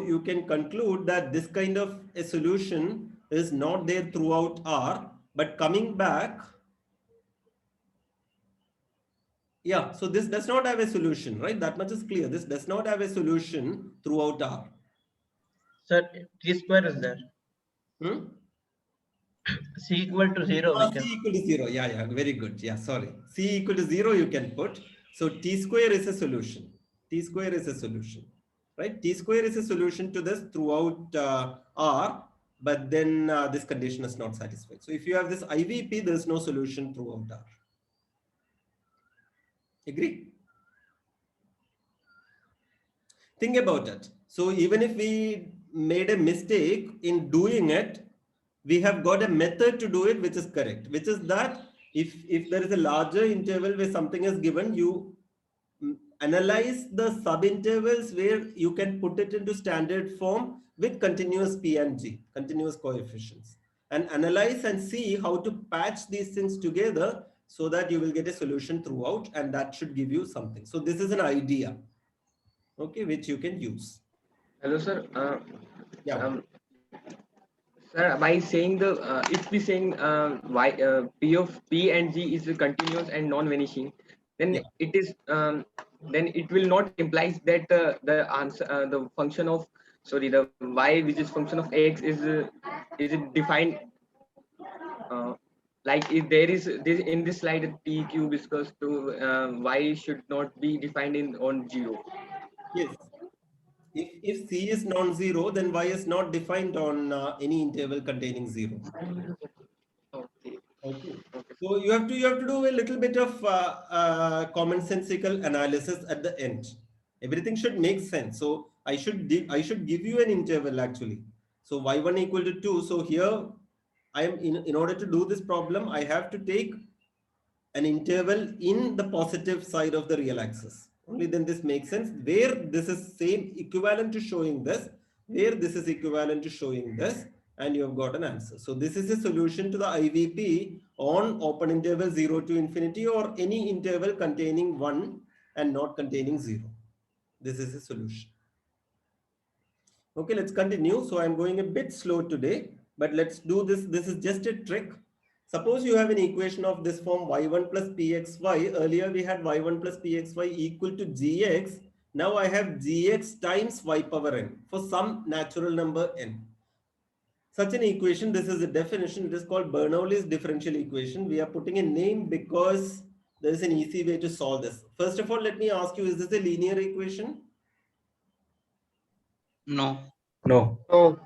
you can conclude that this kind of a solution is not there throughout R, but coming back, yeah, so this does not have a solution, right? That much is clear. This does not have a solution throughout R. So t square is there. Hmm? C equal to 0, we C can. equal to 0. Yeah, yeah, very good. Yeah, sorry. C equal to 0 you can put. So t square is a solution. T square is a solution, right? T square is a solution to this throughout R, but then this condition is not satisfied. So if you have this IVP, there is no solution throughout R. Agree? Think about it. So even if we made a mistake in doing it, we have got a method to do it which is correct, which is that if there is a larger interval where something is given, you analyze the subintervals where you can put it into standard form with continuous P and G, continuous coefficients, and analyze and see how to patch these things together so that you will get a solution throughout, and that should give you something. So this is an idea, okay, which you can use. Hello, sir. Yeah. Sir, by saying the if we saying y p of p and g is continuous and non-vanishing, then Yeah. it is then it will not implies that the answer the function of the y which is function of x is it defined uh, like if there is this in this slide t cube is equals to y should not be defined in on 0. Yes. If C is non-zero, then Y is not defined on any interval containing 0. Okay. Okay. So you have to do a little bit of commonsensical analysis at the end. Everything should make sense. So I should give you an interval actually. So y1 equal to 2. So here I am in order to do this problem, I have to take an interval in the positive side of the real axis. Only then this makes sense. Where this is same equivalent to showing this, where this is equivalent to showing this, and you have got an answer. So this is a solution to the IVP on open interval 0 to infinity or any interval containing 1 and not containing 0. This is a solution. Okay, let's continue. So I'm going a bit slow today, but let's do this. This is just a trick. Suppose you have an equation of this form y1 plus pxy. Earlier we had y1 plus pxy equal to gx. Now I have gx times y power n for some natural number n. Such an equation, this is a definition. It is called Bernoulli's differential equation. We are putting a name because there is an easy way to solve this. First of all, let me ask you, is this a linear equation? No. No. No.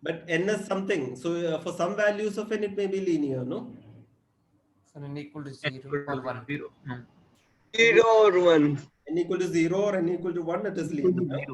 But n is something. So for some values of n, it may be linear, no? So n equal to 0 or 1. 0 or 1. N equal to 0 or n equal to 1, it is linear.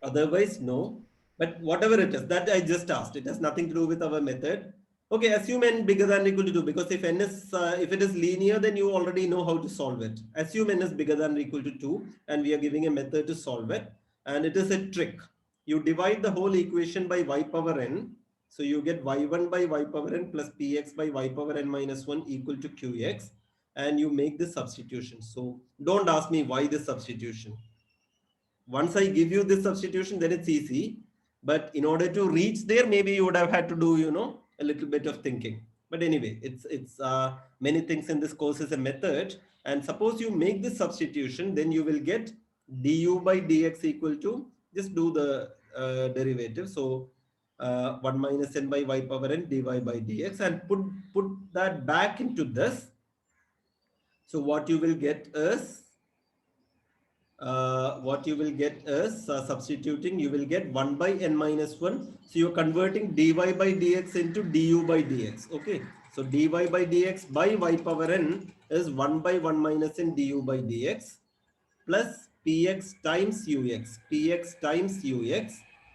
Otherwise, no. But whatever it is, that I just asked. It has nothing to do with our method. Okay, assume n bigger than or equal to 2, because if n is if it is linear, then you already know how to solve it. Assume n is bigger than or equal to 2, and we are giving a method to solve it. And it is a trick. You divide the whole equation by y power n. So you get y1 by y power n plus px by y power n minus 1 equal to qx. And you make this substitution. So don't ask me why this substitution. Once I give you this substitution, then it's easy. But in order to reach there, maybe you would have had to do, a little bit of thinking. But anyway, it's many things in this course is a method. And suppose you make this substitution, then you will get du by dx equal to, just do the derivative. So 1 minus n by y power n dy by dx, and put that back into this. So what you will get is substituting, you will get 1 by n minus 1. So you're converting dy by dx into du by dx. Okay. So dy by dx by y power n is 1 by 1 minus n du by dx plus px times ux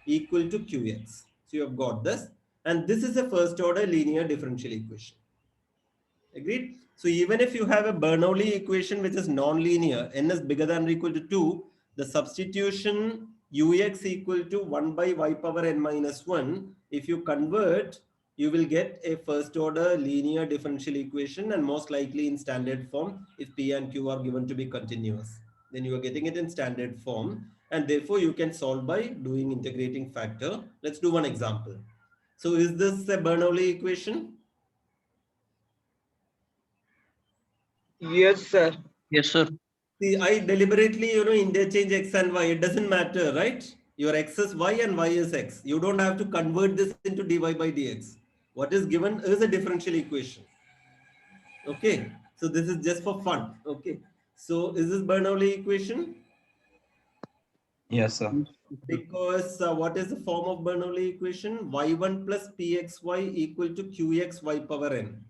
equal to qx. So you have got this. And this is a first order linear differential equation. Agreed? So even if you have a Bernoulli equation which is non-linear, n is bigger than or equal to 2, the substitution ux equal to 1 by y power n minus 1, if you convert, you will get a first order linear differential equation, and most likely in standard form if p and q are given to be continuous. Then you are getting it in standard form, and therefore you can solve by doing integrating factor. Let's do one example. So is this a Bernoulli equation? Yes, sir. Yes, sir. See, I deliberately, interchange x and y. It doesn't matter, right? Your x is y and y is x. You don't have to convert this into dy by dx. What is given is a differential equation. Okay. So this is just for fun. Okay. So is this Bernoulli equation? Yes, sir. Because what is the form of Bernoulli equation? y1 plus pxy equal to qxy power n.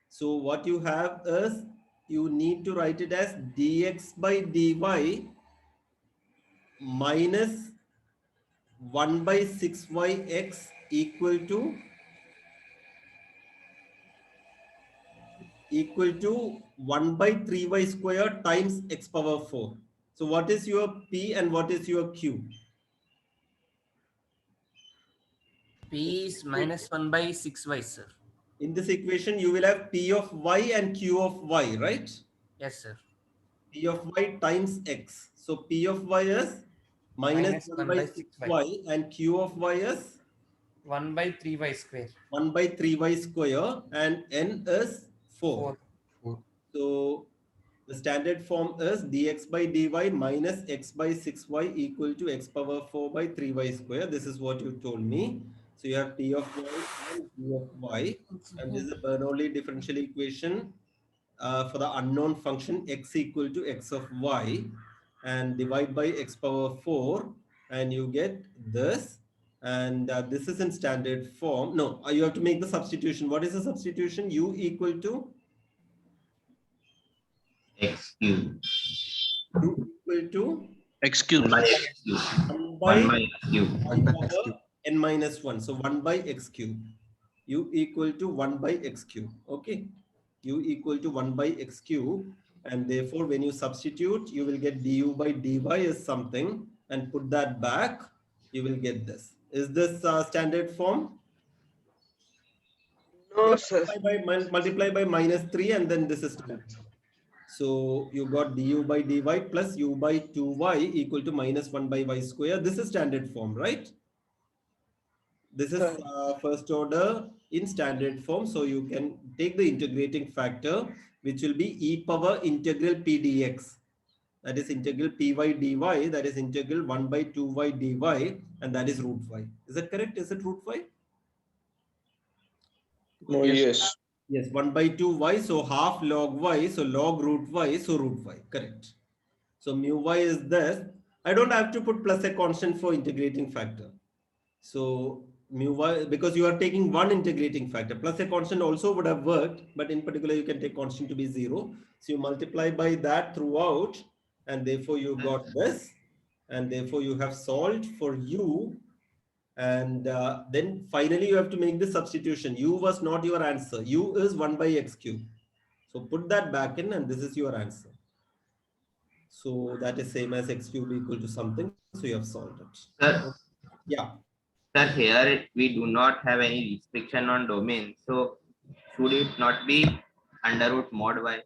So what you have is, you need to write it as dx by dy minus 1 by 6yx equal to 1 by 3y square times x power 4. So what is your p and what is your q? P is minus 1 by 6y, sir. In this equation, you will have p of y and q of y, right? Yes, sir. P of y times x. So P of y is minus 1 by 6y and Q of y is 1 by 3y square. 1 by 3y square, and n is 4. So the standard form is dx by dy minus x by 6y equal to x power 4 by 3y square. This is what you told me. So you have P of y and Q of y, and this is a Bernoulli differential equation for the unknown function x equal to x of y, and divide by x power 4, and you get this. And this is in standard form. No, you have to make the substitution. What is the substitution? U equal to X cube. U equal to X cube. 1 by X cube. 1 by X cube. n minus 1. So 1 by x cube. U equal to 1 by x cube. Okay. U equal to 1 by x cube. And therefore, when you substitute, you will get du by dy is something, and put that back, you will get this. Is this standard form? No, sir. Multiply by minus 3, and then this is standard. So you got du by dy plus u by 2y equal to minus 1 by y square. This is standard form, right? This is first order in standard form. So you can take the integrating factor, which will be e power integral p dx. That is integral py dy. That is integral 1 by 2y dy. And that is root y. Is that correct? Is it root y? No, yes. Yes, 1 by 2y. So half log y. So log root y. So root y. Correct. So mu y is this. I don't have to put plus a constant for integrating factor. So mu y, because you are taking one integrating factor, plus a constant also would have worked, but in particular you can take constant to be 0. So you multiply by that throughout, and therefore you got this, and therefore you have solved for u, and then finally you have to make the substitution. U was not your answer. U is 1 by x cube. So put that back in, and this is your answer. So that is same as x cube equal to something. So you have solved it. Sir, yeah. Sir, here we do not have any restriction on domain. So should it not be under root mod y?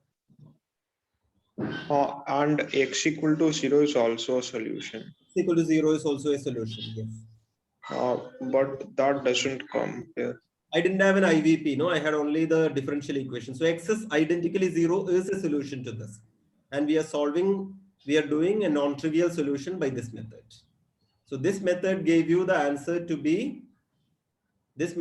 And x equal to 0 is also a solution. X equal to 0 is also a solution, yes. But that doesn't come here. I didn't have an IVP, no, I had only the differential equation. So X is identically 0 is a solution to this. And we are doing a non-trivial solution by this method. So this method gave you the answer to be, x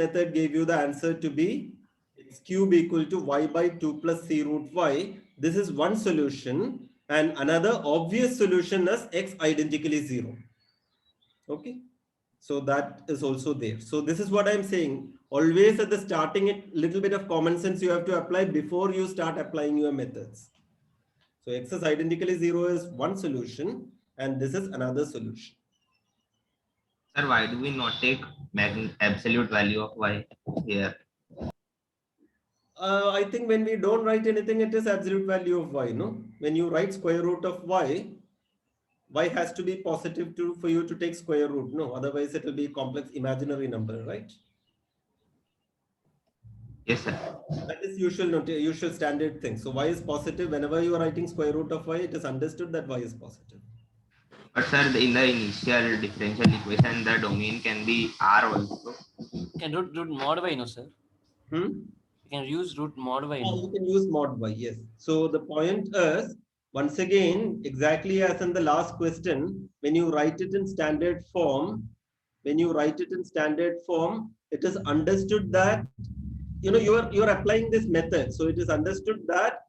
cube equal to y by 2 plus c root y. This is one solution, and another obvious solution is x identically 0. Okay. So that is also there. So this is what I'm saying. Always at the starting, a little bit of common sense you have to apply before you start applying your methods. So x is identically 0 is one solution, and this is another solution. Sir, why do we not take absolute value of y here? I think when we don't write anything, it is absolute value of y, no? When you write square root of y has to be positive for you to take square root, no? Otherwise it will be complex imaginary number, right? Yes, sir. That is usual standard thing. So y is positive. Whenever you are writing square root of y, it is understood that y is positive. But sir, in the initial differential equation, the domain can be R also. You can root mod y, no, sir? You can use root mod y. You can use mod y, yes. So the point is, once again, exactly as in the last question, when you write it in standard form, it is understood that, you know, you are applying this method. So it is understood that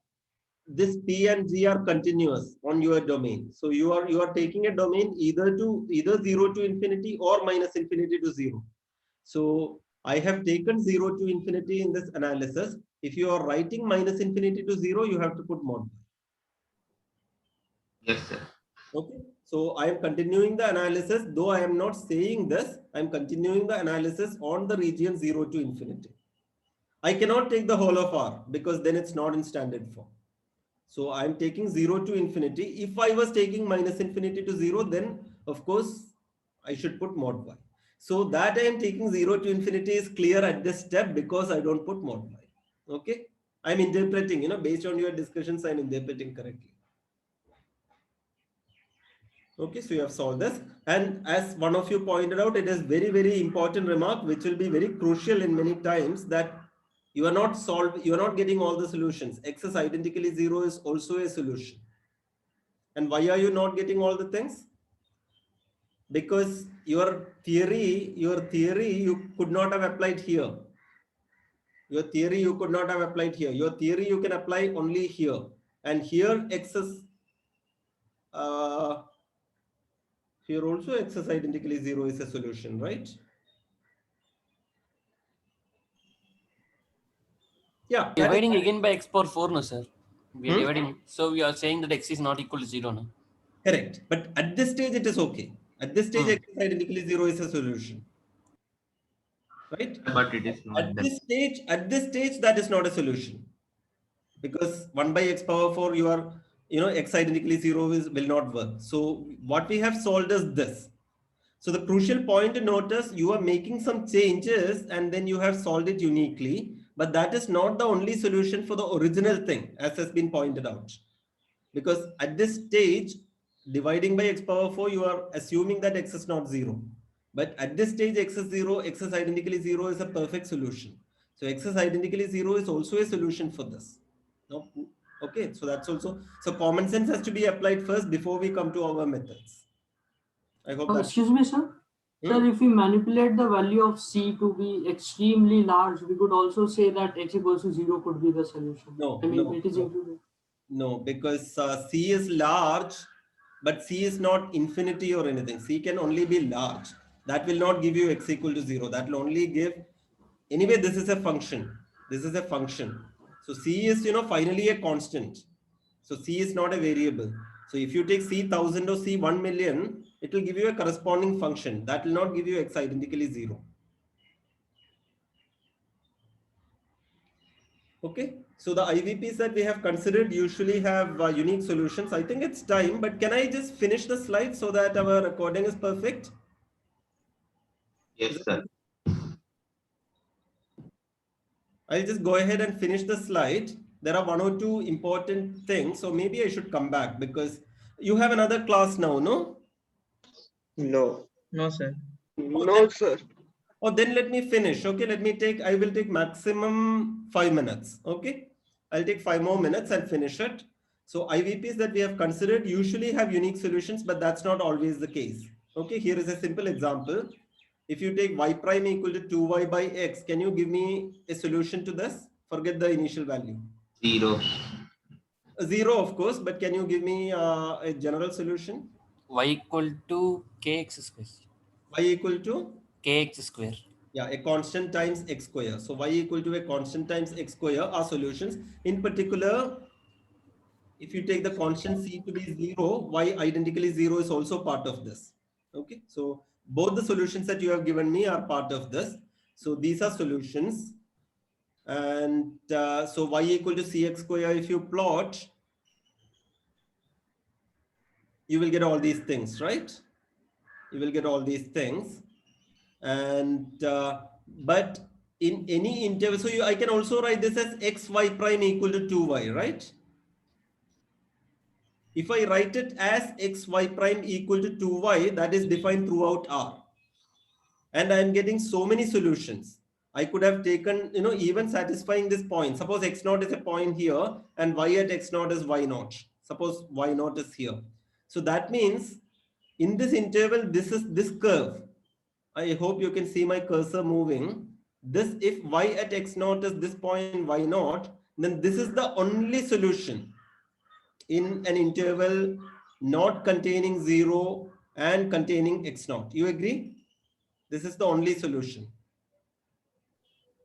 this P and G are continuous on your domain. So you are taking a domain either 0 to infinity or minus infinity to 0. So I have taken 0 to infinity in this analysis. If you are writing minus infinity to 0, you have to put mod. Yes, sir. Okay. So I am continuing the analysis, though I am not saying this, I am continuing the analysis on the region 0 to infinity. I cannot take the whole of R because then it's not in standard form. So I'm taking 0 to infinity. If I was taking minus infinity to 0, then of course I should put mod y. So that I am taking 0 to infinity is clear at this step because I don't put mod y. Okay. I'm interpreting, you know, based on your discussions, I'm interpreting correctly. Okay, so you have solved this. And as one of you pointed out, it is very, very important remark, which will be very crucial in many times, that you are not getting all the solutions. X is identically 0 is also a solution. And why are you not getting all the things? Because your theory you could not have applied here. Your theory you could not have applied here. Your theory you can apply only here. And here X is here also X is identically 0 is a solution, right? Yeah. Dividing again by x power 4, no, sir? We are dividing. So we are saying that x is not equal to 0, no? Correct. But at this stage, it is okay. At this stage, x is identically 0 is a solution. Right? But it is not. At this stage, that is not a solution. Because 1 by x power 4, you are, you know, x identically 0 will not work. So what we have solved is this. So the crucial point to notice, you are making some changes and then you have solved it uniquely. But that is not the only solution for the original thing, as has been pointed out. Because at this stage, dividing by x power 4, you are assuming that x is not 0. But at this stage, x is 0, x is identically 0 is a perfect solution. So x is identically 0 is also a solution for this. No? Okay, so that's also, so common sense has to be applied first before we come to our methods. I hope that. Excuse me, sir. Sir, if we manipulate the value of C to be extremely large, we could also say that x equals to 0 could be the solution. No, I mean, it is included. No, because C is large, but C is not infinity or anything. C can only be large. That will not give you x equal to 0. That will only give, anyway, this is a function. This is a function. So C is, you know, finally a constant. So C is not a variable. So if you take C 1000 or C 1 million, it will give you a corresponding function. That will not give you x identically 0. Okay, so the IVPs that we have considered usually have unique solutions. I think it's time, but can I just finish the slide so that our recording is perfect? Yes, sir. I'll just go ahead and finish the slide. There are one or two important things, so maybe I should come back because you have another class now, no? No. No, sir. No, sir. Or then let me finish. Okay, I will take maximum 5 minutes. Okay, I'll take 5 more minutes and finish it. So IVPs that we have considered usually have unique solutions, but that's not always the case. Okay, here is a simple example. If you take y prime equal to 2y by x, can you give me a solution to this? Forget the initial value. 0. 0, of course, but can you give me a general solution? Y equal to kx square. Y equal to? Kx square. Yeah, a constant times x square. So y equal to a constant times x square are solutions. In particular, if you take the constant c to be 0, y identically 0 is also part of this. Okay, so both the solutions that you have given me are part of this. So these are solutions. And so y equal to cx square, if you plot, you will get all these things, right? You will get all these things. And but in any interval, so I can also write this as xy prime equal to 2y, right? If I write it as xy prime equal to 2y, that is defined throughout R. And I'm getting so many solutions. I could have taken, even satisfying this point. Suppose x0 is a point here and y at x0 is y0. Suppose y0 is here. So that means in this interval, this is this curve. I hope you can see my cursor moving. This, if y at x0 is this point y0, then this is the only solution in an interval not containing 0 and containing x0. You agree? This is the only solution.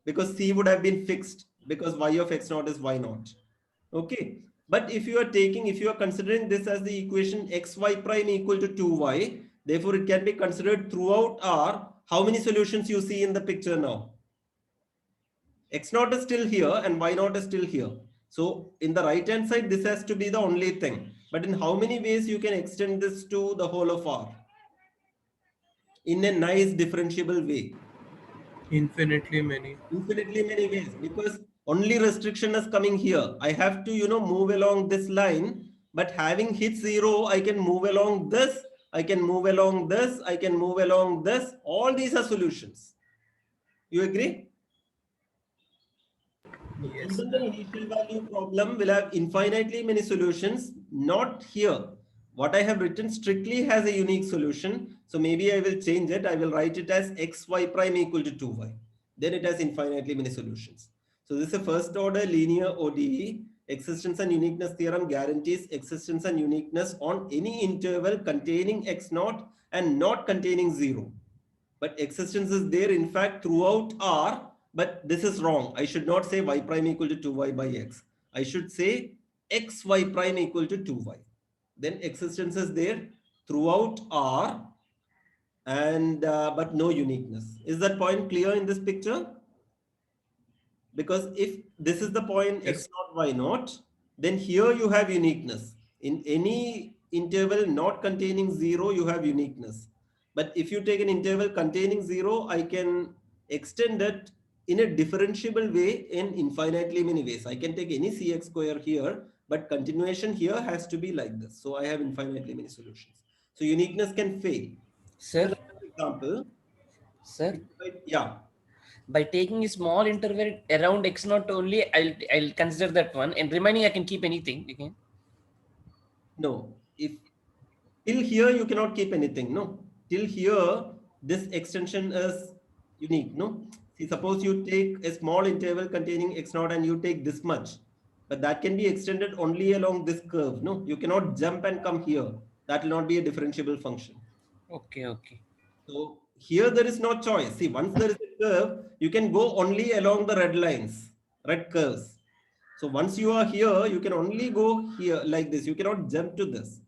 Because c would have been fixed because y of x0 is y0. Okay. But if you are considering this as the equation xy prime equal to 2y, therefore it can be considered throughout R. How many solutions you see in the picture now? x0 is still here and y0 is still here. So in the right hand side, this has to be the only thing. But in how many ways you can extend this to the whole of R? In a nice differentiable way. Infinitely many. Infinitely many ways, because only restriction is coming here. I have to, move along this line, but having hit 0, I can move along this, I can move along this, I can move along this. All these are solutions. You agree? Yes. Even the initial value problem will have infinitely many solutions, not here. What I have written strictly has a unique solution. So maybe I will change it. I will write it as xy prime equal to 2y. Then it has infinitely many solutions. So this is a first order linear ODE. Existence and uniqueness theorem guarantees existence and uniqueness on any interval containing x0 and not containing 0. But existence is there in fact throughout R. But this is wrong. I should not say y prime equal to 2y by x. I should say xy prime equal to 2y. Then existence is there throughout R, and but no uniqueness. Is that point clear in this picture? Because if this is the point Yes. x0, y0, then here you have uniqueness. In any interval not containing 0, you have uniqueness. But if you take an interval containing 0, I can extend it in a differentiable way in infinitely many ways. I can take any cx square here, but continuation here has to be like this. So I have infinitely many solutions. So uniqueness can fail. Sir, Example. sir, Yeah. by taking a small interval around x0 only, I'll consider that one, and remaining I can keep anything. Okay. No, if till here you cannot keep anything. No, till here this extension is unique. No, see, suppose you take a small interval containing x0 and you take this much, but that can be extended only along this curve. No, you cannot jump and come here. That will not be a differentiable function. Okay, okay. So here there is no choice. See, once there is a curve, you can go only along the red lines, red curves. So once you are here, you can only go here like this. You cannot jump to this.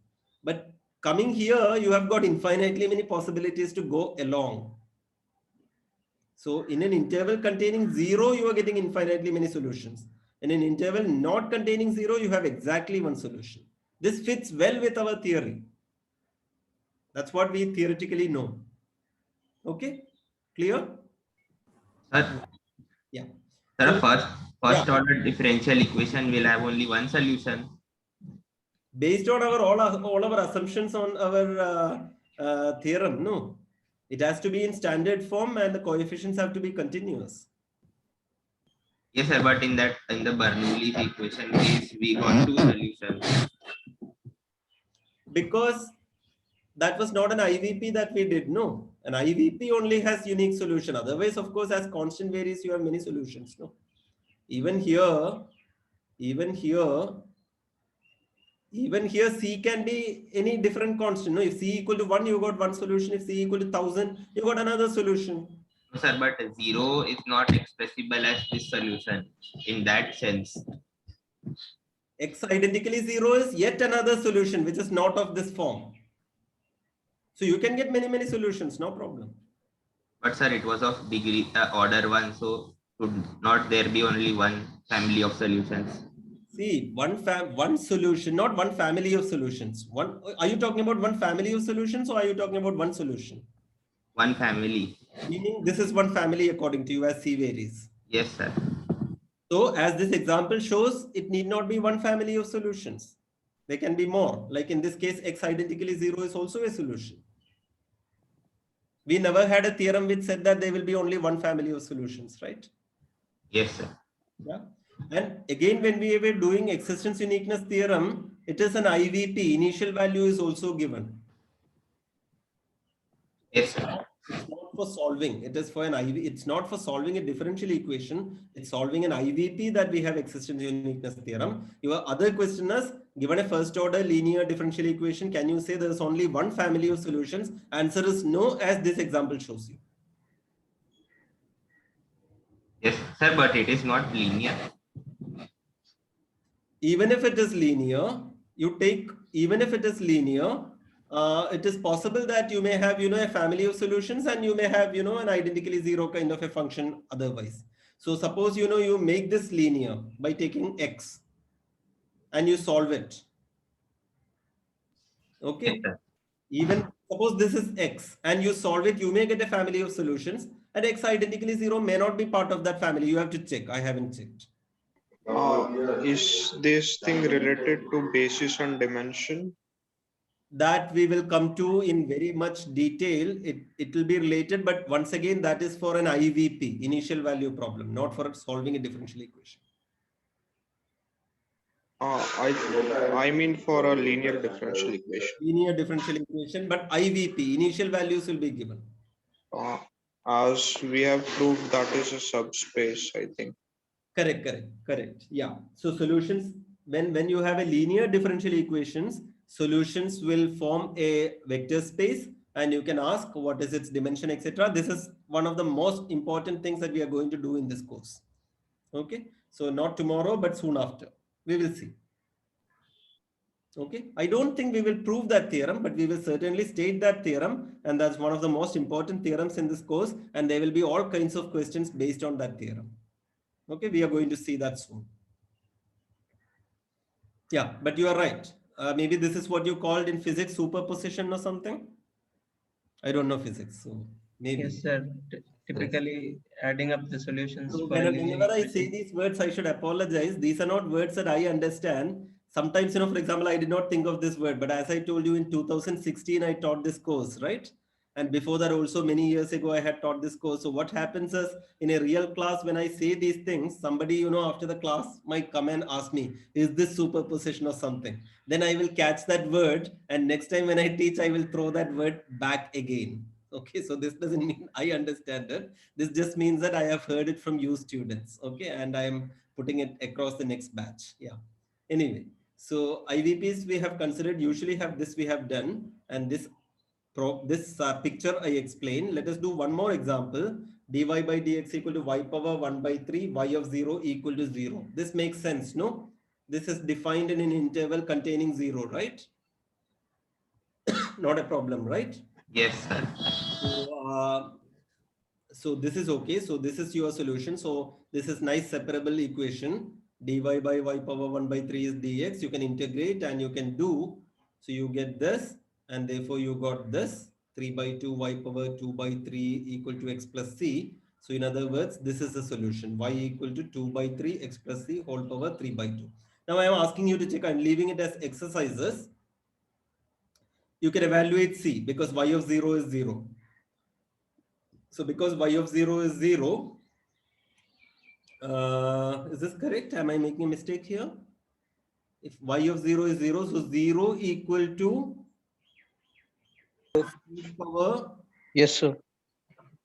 But coming here, you have got infinitely many possibilities to go along. So in an interval containing 0, you are getting infinitely many solutions. In an interval not containing 0, you have exactly one solution. This fits well with our theory. That's what we theoretically know. Okay, clear? Sir, Yeah. sir, So, first order differential equation will have only one solution. Based on all our assumptions on our theorem, no. It has to be in standard form and the coefficients have to be continuous. Yes, sir, but in the Bernoulli equation case, we got two solutions. Because that was not an IVP that we did, no. An IVP only has unique solution. Otherwise, of course, as constant varies, you have many solutions, no. Even here, C can be any different constant. No, if C equal to 1, you got one solution. If C equal to 1000, you got another solution. No, sir, but 0 is not expressible as this solution in that sense. X identically 0 is yet another solution which is not of this form. So you can get many solutions, no problem. But sir, it was of degree order 1, so should not there be only one family of solutions? See, one solution, not one family of solutions. Are you talking about one family of solutions or are you talking about one solution? One family. Meaning this is one family according to you as C varies. Yes, sir. So as this example shows, it need not be one family of solutions. There can be more. Like in this case, X identically 0 is also a solution. We never had a theorem which said that there will be only one family of solutions, right? Yes, sir. Yeah. And again, when we were doing existence uniqueness theorem, it is an IVP. Initial value is also given. Yes, sir. It's not for solving. It is for an IV. It's not for solving a differential equation. It's solving an IVP that we have existence uniqueness theorem. Your other question is, given a first order linear differential equation, can you say there is only one family of solutions? Answer is no, as this example shows you. Yes, sir, but it is not linear. Even if it is linear, it is possible that you may have, a family of solutions and you may have, an identically 0 kind of a function otherwise. So suppose, you make this linear by taking X and you solve it. Okay. Yes, even suppose this is X and you solve it, you may get a family of solutions and X identically 0 may not be part of that family. You have to check. I haven't checked. Is this thing related to basis and dimension? That we will come to in very much detail. It will be related, but once again, that is for an IVP, initial value problem, not for solving a differential equation. I mean for a linear differential equation. Linear differential equation, but IVP, initial values will be given. As we have proved, that is a subspace, I think. Correct. Yeah. So solutions, when you have a linear differential equations, solutions will form a vector space and you can ask what is its dimension, etc. This is one of the most important things that we are going to do in this course. Okay. So not tomorrow, but soon after. We will see. Okay. I don't think we will prove that theorem, but we will certainly state that theorem. And that's one of the most important theorems in this course. And there will be all kinds of questions based on that theorem. Okay, we are going to see that soon. Yeah, but you are right. Maybe this is what you called in physics superposition or something. I don't know physics, so maybe. Yes, sir. Typically, adding up the solutions. So whenever I say these words, I should apologize. These are not words that I understand. Sometimes, for example, I did not think of this word, but as I told you in 2016, I taught this course, right? And before that also many years ago, I had taught this course. So what happens is in a real class, when I say these things, somebody, after the class might come and ask me, is this superposition or something? Then I will catch that word. And next time when I teach, I will throw that word back again. Okay, so this doesn't mean I understand it. This just means that I have heard it from you students. Okay, and I am putting it across the next batch. Yeah. Anyway, so IVPs we have considered usually have this we have done, and this picture I explained. Let us do one more example. Dy by dx equal to y power 1 by 3, y of 0 equal to 0. This makes sense, no? This is defined in an interval containing 0, right? Not a problem, right? Yes, sir. So this is okay. So this is your solution. So this is nice separable equation. Dy by y power 1 by 3 is dx. You can integrate and you can do. So you get this. And therefore you got this 3 by 2 y power 2 by 3 equal to x plus c. So in other words, this is the solution, y equal to 2 by 3 x plus c whole power 3 by 2. Now I am asking you to check. I'm leaving it as exercises. You can evaluate c because y of 0 is 0. So because y of 0 is 0, is this correct? Am I making a mistake here? If y of 0 is 0, so 0 equal to power, Yes, sir.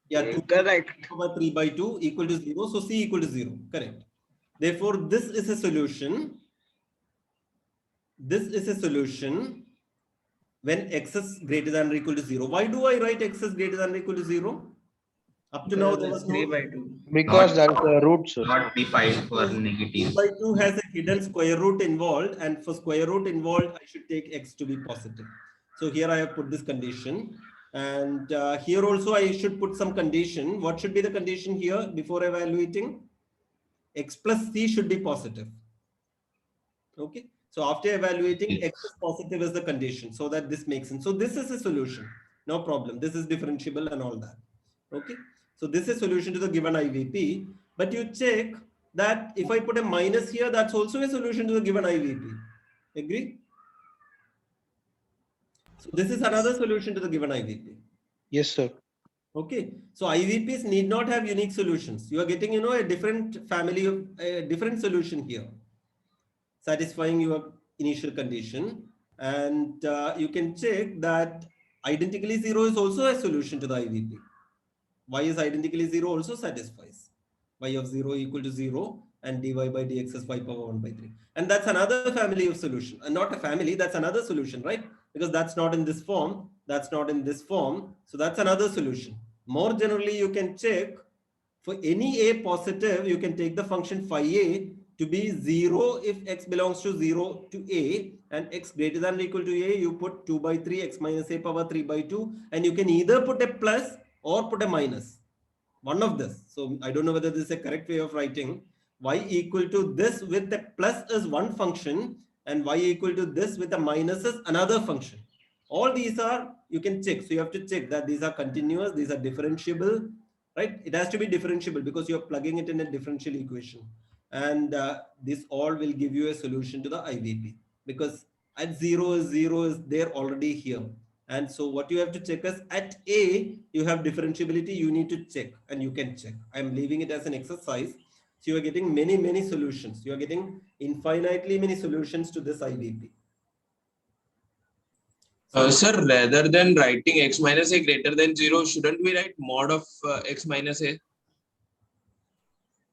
yeah, 2 Correct. power 3 by 2 equal to 0. So c equal to 0. Correct. Therefore, this is a solution. This is a solution when x is greater than or equal to 0. Why do I write x is greater than or equal to 0? Up to now, there was 3 no. by 2. Because Not, that's the root, sir. not defined for 3 negatives. by 2 has a hidden square root involved, and for square root involved, I should take x to be positive. So here I have put this condition, and here also I should put some condition. What should be the condition here before evaluating? X plus c should be positive. Okay. So after evaluating, x is positive is the condition, so that this makes sense. So this is a solution. No problem. This is differentiable and all that. Okay. So this is solution to the given IVP. But you check that if I put a minus here, that's also a solution to the given IVP. Agree? So this is another solution to the given IVP. Yes, sir. Okay. So IVPs need not have unique solutions. You are getting, a different family of a different solution here, satisfying your initial condition. And you can check that identically 0 is also a solution to the IVP. Y is identically 0 also satisfies. Y of 0 equal to 0 and dy by dx is y power 1 by 3. And that's another family of solution. And not a family, that's another solution, right? Because that's not in this form, that's not in this form. So that's another solution. More generally, you can check for any a positive, you can take the function phi a to be 0 if x belongs to 0 to a, and x greater than or equal to a, you put 2 by 3 x minus a power 3 by 2, and you can either put a plus or put a minus, one of this. So I don't know whether this is a correct way of writing. Y equal to this with a plus is one function, and y equal to this with a minus is another function. All these are, you can check. So you have to check that these are continuous, these are differentiable, right? It has to be differentiable because you're plugging it in a differential equation. And this all will give you a solution to the IVP, because at 0 is there already here. And so what you have to check is at A, you have differentiability, you need to check, and you can check. I'm leaving it as an exercise. So you are getting many, many solutions. You are getting infinitely many solutions to this IVP. Sir, rather than writing x minus a greater than 0, shouldn't we write mod of x minus a?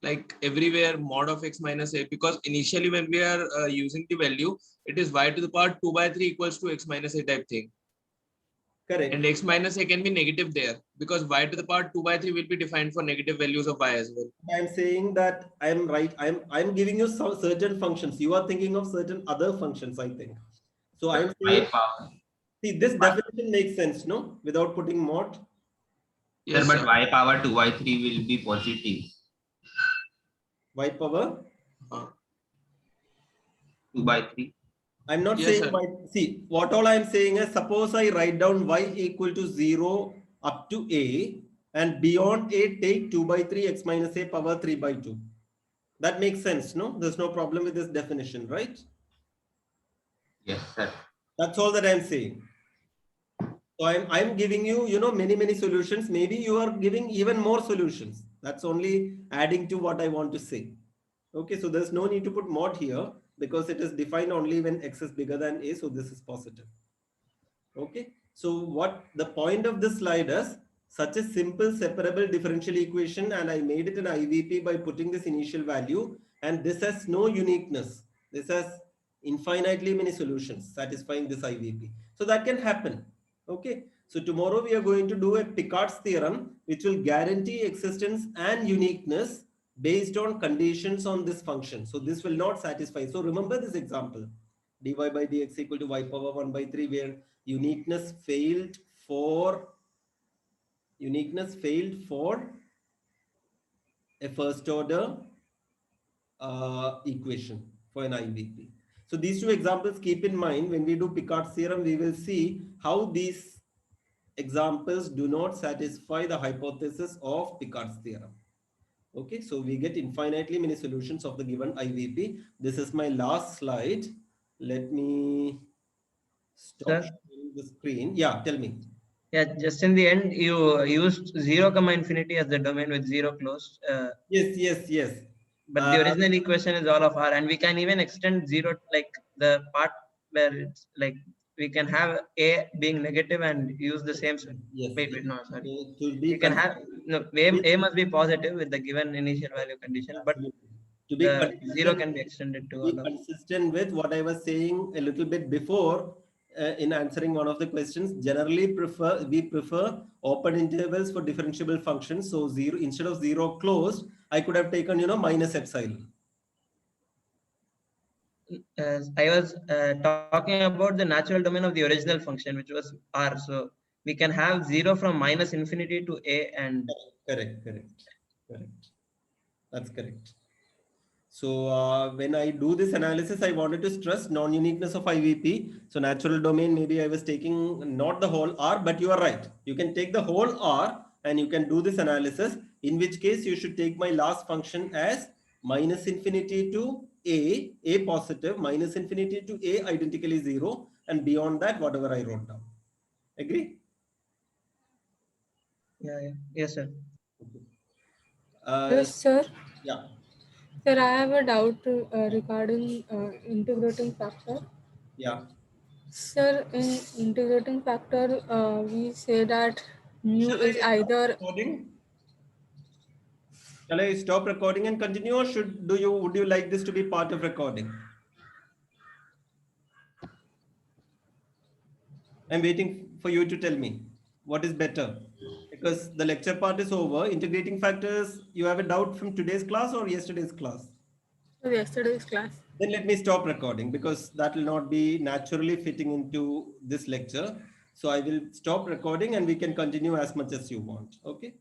Like everywhere mod of x minus a, because initially when we are using the value, it is y to the power 2 by 3 equals to x minus a type thing. Correct. And x minus a can be negative there, because y to the power 2 by 3 will be defined for negative values of y as well. I'm saying that I'm right. I'm giving you some certain functions. You are thinking of certain other functions, I think. So I'm saying, see, this definition makes sense, no? Without putting mod. Yes, sir, but y power 2 by 3 will be positive. Y power 2 by 3. I'm not Yes, saying sir. y. See, what all I'm saying is, suppose I write down y equal to 0 up to a, and beyond a take 2 by 3 x minus a power 3 by 2. That makes sense, no? There's no problem with this definition, right? Yes, sir. That's all that I'm saying. So I'm giving you, many solutions. Maybe you are giving even more solutions. That's only adding to what I want to say. Okay, so there's no need to put mod here because it is defined only when x is bigger than a. So this is positive. Okay, so what the point of this slide is, such a simple separable differential equation, and I made it an IVP by putting this initial value, and this has no uniqueness. This has infinitely many solutions satisfying this IVP. So that can happen. Okay, so tomorrow we are going to do a Picard's theorem, which will guarantee existence and uniqueness based on conditions on this function. So this will not satisfy. So remember this example, dy by dx equal to y power 1 by 3, where uniqueness failed for a first order equation for an IVP. So these two examples, keep in mind when we do Picard's theorem, we will see how these examples do not satisfy the hypothesis of Picard's theorem. Okay, so we get infinitely many solutions of the given IVP. This is my last slide. Let me stop sharing the screen. Yeah, tell me. Yeah, just in the end, you used 0, infinity as the domain with 0 closed. Yes. But the original equation is all of R, and we can even extend 0, like the part where it's like we can have A being negative and use the same. Yes. Wait, no, sorry. So to be You can have no A must be positive with the given initial value condition, but to be the 0 consistent, can be extended to be all of. consistent with what I was saying a little bit before in answering one of the questions. Generally, we prefer open intervals for differentiable functions. So 0 instead of 0 closed, I could have taken minus epsilon. I was talking about the natural domain of the original function, which was R. So we can have 0 from minus infinity to A, and Correct. That's correct. So when I do this analysis, I wanted to stress non-uniqueness of IVP. So natural domain, maybe I was taking not the whole R, but you are right. You can take the whole R and you can do this analysis, in which case you should take my last function as minus infinity to A positive, minus infinity to A identically 0, and beyond that, whatever I wrote down. Agree? yeah. Yes, sir. Yes, sir. Yeah. Sir, I have a doubt regarding integrating factor. Yeah. Sir, in integrating factor, we say that mu is either. Shall I stop recording and continue, or would you like this to be part of recording? I'm waiting for you to tell me what is better, because the lecture part is over. Integrating factors, you have a doubt from today's class or yesterday's class? Yesterday's class. Then let me stop recording, because that will not be naturally fitting into this lecture. So I will stop recording and we can continue as much as you want. Okay.